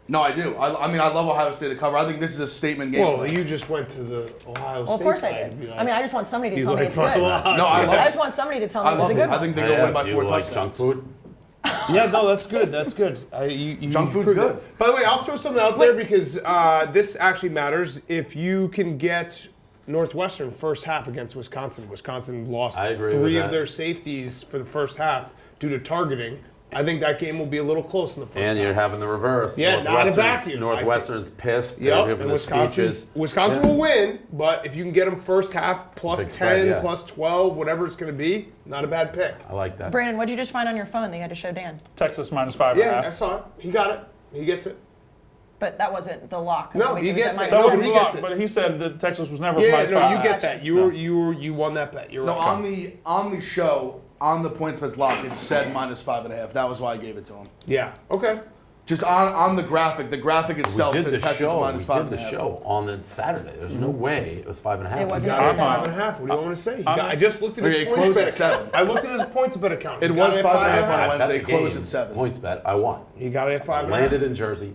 No, I do. I mean, I love Ohio State to cover. I think this is a statement game. Well, you just went to the Ohio State. Well, of course I side. did. I mean, I just want somebody to You tell me like it's my good. lock. No, I love I it. just want somebody to tell me I it was love a it. good I one. think they're going to win by Do 4 you like touchdowns. junk food? Yeah, no, that's good. That's good. Junk food's good. By the way, I'll throw something out there because this actually matters. If you can get Northwestern first half against Wisconsin. Wisconsin lost I agree with 3 that. of their safeties for the first half due to targeting. I think that game will be a little close in the first half. And you're having the reverse. Yeah, not a vacuum. Northwestern's pissed. They're Yep, giving and the speeches. Wisconsin will win, but if you can get them first half plus Big 10, spread, yeah. plus 12, whatever it's going to be, not a bad pick. I like that. Brandon, what did you just find on your phone that you had to show Dan? Texas minus 5.5. Yeah, I saw it. He got it. He gets it. But that wasn't the lock. No, of the he week. It was gets at it. That minus was No, the he lock, gets it. but he said that Texas was never Yeah, minus no, 5. you get that. You won that bet. You're No, right. on the show, on the points bets lock, it said minus 5.5. That was why I gave it to him. Yeah. Okay. Just on the graphic itself We did said the Texas show. minus We 5.5. did the show on the Saturday. There's no way it was 5.5. It wasn't. Got it at Seven. 5.5. What do you want me to say? I just looked at his Okay, it points closed bet at 7. account. I looked at his points bet account. It He got was at 5.5 on 5.5. Wednesday. Bet the Closed game. at 7. Points bet. I won. He got it at 5.5. Landed in Jersey.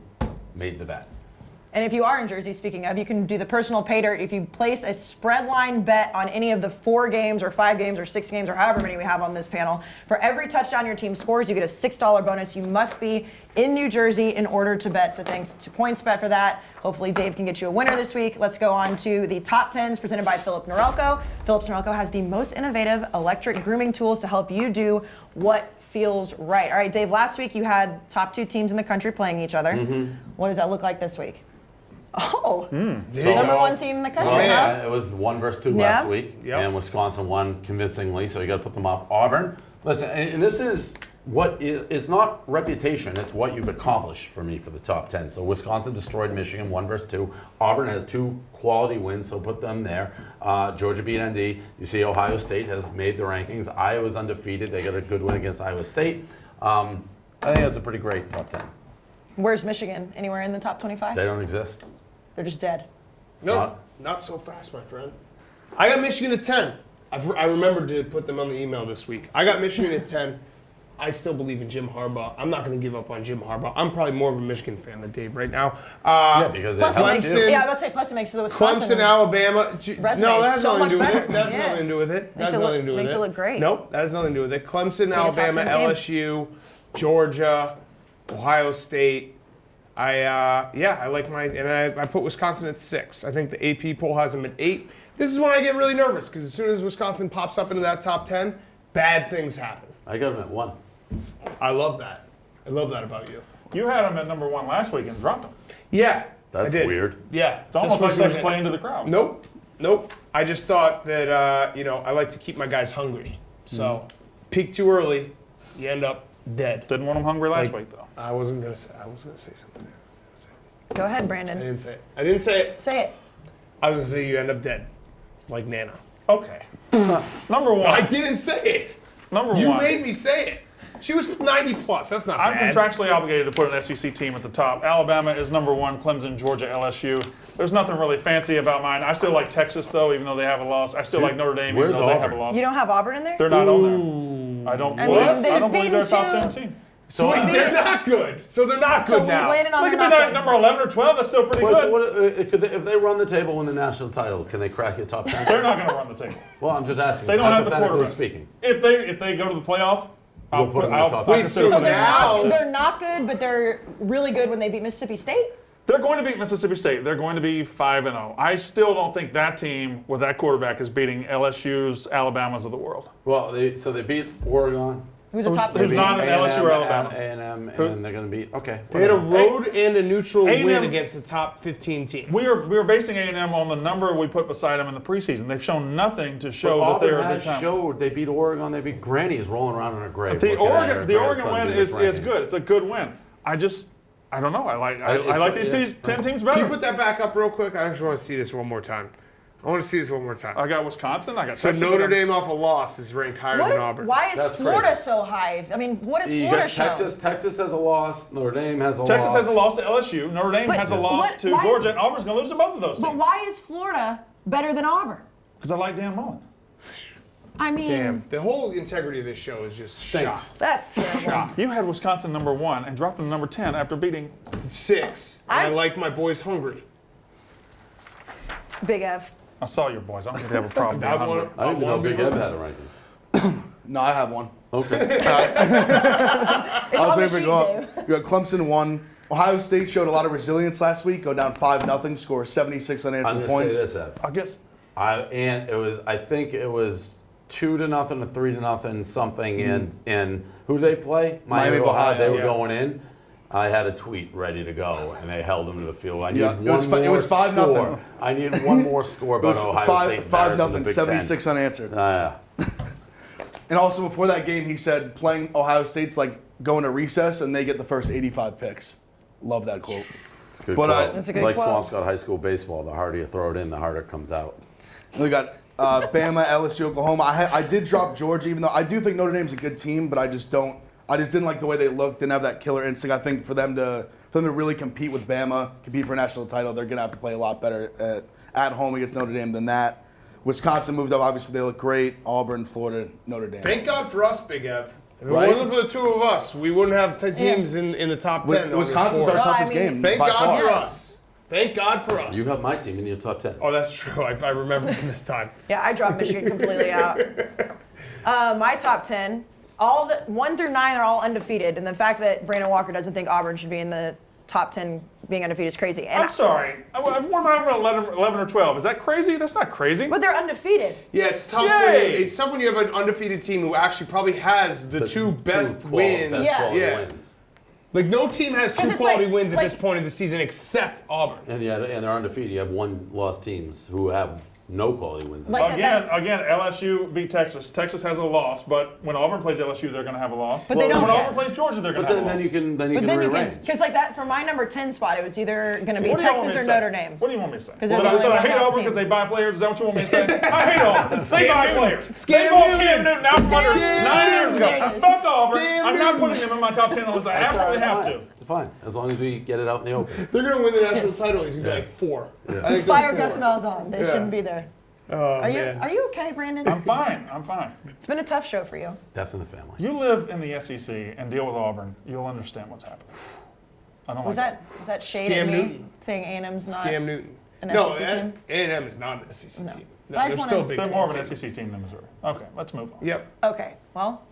Made the bet. And if you are in Jersey, speaking of, you can do the personal pay dirt. If you place a spread line bet on any of the 4 games or 5 games or 6 games or however many we have on this panel, for every touchdown your team scores, you get a $6 bonus. You must be in New Jersey in order to bet. So thanks to PointsBet for that. Hopefully Dave can get you a winner this week. Let's go on to the top 10s presented by Philip Norelco. Philip Norelco has the most innovative electric grooming tools to help you do what feels right. All right, Dave, last week you had top 2 teams in the country playing each other. What does that look like this week? Oh, So- number 1 team in the country, Well, huh? yeah, it was 1 versus 2 Yeah. last week, and Wisconsin won convincingly. So you got to put them up. Auburn, listen, and this is what is not reputation; it's what you've accomplished for me for the top 10. So Wisconsin destroyed Michigan 1 versus 2. Auburn has 2 quality wins, so put them there. Georgia beat ND. You see, Ohio State has made the rankings. Iowa's undefeated; they got a good win against Iowa State. I think that's a pretty great top 10. Where's Michigan? Anywhere in the top 25? They don't exist. They're just dead. No, not so fast, my friend. I got Michigan at 10. I remembered to put them on the email this week. I got Michigan at 10. I still believe in Jim Harbaugh. I'm not going to give up on Jim Harbaugh. I'm probably more of a Michigan fan than Dave right now. Yeah, because Plus it it helps makes, you. yeah, I was about to say, plus it makes the Wisconsin Clemson, Alabama. resume No, that has so nothing to do much with it. better. That's Yeah. nothing to do with it. Makes That's it look- nothing to do with it. makes it look great. Nope, that has nothing to do with it. Clemson, Be a top 10 Alabama, team. LSU, Georgia, Ohio State. I like I put Wisconsin at 6. I think the AP poll has them at 8. This is when I get really nervous because as soon as Wisconsin pops up into that top 10, bad things happen. I got them at 1. I love that. I love that about you. You had him at number 1 last week and dropped him. Yeah. That's I did. weird. Yeah. It's almost like they're just playing to the crowd. Nope. I just thought that, I like to keep my guys hungry. So, peak too early, you end up dead. Didn't want him hungry last week, though. I was going to say something. Go ahead, I Brandon. didn't say it. I didn't say it. Say it. I was going to say you end up dead. Like Nana. Okay. Number 1. I didn't say it. Number 1. You made me say it. She was 90 plus. That's not I'm bad. contractually obligated to put an SEC team at the top. Alabama is number 1, Clemson, Georgia, LSU. There's nothing really fancy about mine. I still like Texas, though, even though they have a loss. I still like Notre Dame, even though they have a loss. You don't have Auburn in there? They're not on there. I don't believe they're top 17. So they're not good. So they're not good now. Landed on They the could be like number 11 or 12. That's still pretty good. If they run the table, win the national title, can they crack your top 10? They're not going to run the table. Well, I'm just asking. They don't have the hypothetically quarterback. speaking. If they go to the playoff, You'll put them in the top 10. So they're not good, but they're really good when they beat Mississippi State? They're going to beat Mississippi State. They're going to be 5-0. I still don't think that team with that quarterback is beating LSU's, Alabama's of the world. Well, they beat Oregon, Who's the top Who's team? not in LSU or Alabama? A&M, and they're going to beat. Okay. They had a road and a neutral A&M win against the top 15 team. We were basing A&M on the number we put beside them in the preseason. They've shown nothing to show that Auburn they're a has big time. showed they beat Oregon. They beat Granny's rolling around in her grave. The looking at her Oregon grandson win being is ranking. good. It's a good win. I don't know. I like these 10 teams better. Can you put that back up real quick? I actually want to see this one more time. I got Wisconsin. I got So Texas. Notre Dame off a loss is ranked higher than Auburn. Why is That's Florida crazy. so high? I mean, what is You Florida got Texas. Texas has a loss. Notre Dame has a loss. Texas has a loss to LSU. Notre Dame But has a loss what- to why Georgia, is- and Auburn's going to lose to both of those But teams. why is Florida better than Auburn? Because I like Dan Mullen. I mean, Damn, the whole integrity of this show is just shot. that's terrible. You had Wisconsin number 1 and dropped them to number 10 after beating 6. And I like my boys hungry. Big F. I saw your boys. I don't think they have a problem. That being one- hungry. I didn't even know Big Ed had a ranking. No, I have one. Okay. I was on the waiting for it to go sheet, up. You got Clemson 1. Ohio State showed a lot of resilience last week. Go down 5-0, score 76 I'm unanswered going to points. say this, Ev. I guess. I think it was 2-0 to 3-0 something in who did they play? Miami of Ohio, They were yeah. going in. I had a tweet ready to go, and they held them to the field. I need Yeah, one it was more it was 5-0. score. I need one more score It was about Ohio State embarrassing the 5-0, Big 76 Ten. unanswered. Yeah. And also before that game, he said playing Ohio State's like going to recess and they get the first 85 picks. Love that quote. It's a good But, quote. That's a It's good like quote. Swampscott High School baseball. The harder you throw it in, the harder it comes out. We got Bama, LSU, Oklahoma. I did drop Georgia, even though I do think Notre Dame's a good team, but I just didn't like the way they looked. Didn't have that killer instinct. I think for them to really compete with Bama, compete for a national title, they're gonna have to play a lot better at home against Notre Dame than that. Wisconsin moved up. Obviously, they look great. Auburn, Florida, Notre Dame. Thank God for us, Big Ev. If it Right? wasn't for the two of us, we wouldn't have teams in the top 10. Wisconsin's our toughest game. Thank by God far. for us. Thank God for us. You have my team in your top 10. Oh, that's true. I remember from this time. Yeah, I dropped Michigan completely out. My top 10, all the 1 through 9 are all undefeated, and the fact that Brandon Walker doesn't think Auburn should be in the top 10 being undefeated is crazy. And I'm sorry. What if I'm 11 or 12? Is that crazy? That's not crazy. But they're undefeated. Yeah, it's tough. It's tough when you have an undefeated team who actually probably has the two best wins. wins. Like no team has 2 it's quality like- wins at like- this point in the season except Auburn. And they're undefeated. You have 1-loss teams who have no quality wins. Like Again, LSU beat Texas. Texas has a loss, but when Auburn plays LSU, they're going to have a loss. But they don't when yet. Auburn plays Georgia, they're going But to have a then loss. you can But then you can, rearrange. because like that, for my number 10 spot, it was either going to be What do you want Texas me or to say? Notre Dame. What do you want me to say? 'Cause That they're the only I one hate lost Auburn team. because they buy players? Is that what you want me to say? I hate Auburn. They buy players. They Scam bought Newton. Cam Newton out from under Scam 9 years ago. Newton. Fuck Auburn. Scam I'm not Newton. putting them in my top 10 unless I absolutely have to. It's fine, as long as we get it out in the open. They're going to win the national title. He's going to be like 4. I think Fire those Gus 4. Malzahn. They shouldn't be there. Oh, Are you man. okay, Brandon? I'm fine. I'm fine. It's been a tough show for you. Death in the family. You live in the SEC and deal with Auburn, you'll understand what's happening. I don't Was like that shade Scam at me Newton. saying A&M's not Scam Newton. an No, SEC team? A&M is not an SEC No. team. But I No, just they're still a wanna- big They're 12 more of an team. SEC team than Missouri. Okay, let's move on. Yep. Okay, well,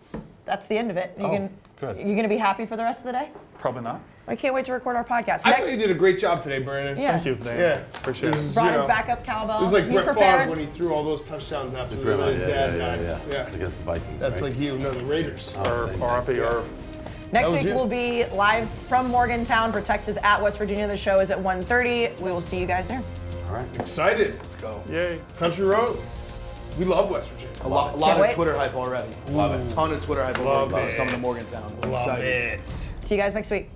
that's the end of it. Oh, good. You going to be happy for the rest of the day? Probably not. I can't wait to record our podcast. I Next, thought you did a great job today, Brandon. Yeah. Thank you, Dan. Yeah. Appreciate it. brought his backup cowbell. It was like He's Brett prepared. Favre when he threw all those touchdowns after Grandma, his dad died. yeah. Against the Vikings. That's right? like you, no, the Raiders. Oh, Or same RIP thing. or Next That was week you. we'll be live from Morgantown for Texas at West Virginia. The show is at 1:30. We will see you guys there. All right. Excited. Let's go. yay. Country roads. We love West Virginia. A lot Can't of wait. Twitter hype already. Love it. Ton of Twitter hype Love already. It's it. coming to Morgantown. I'm Love excited. it. See you guys next week.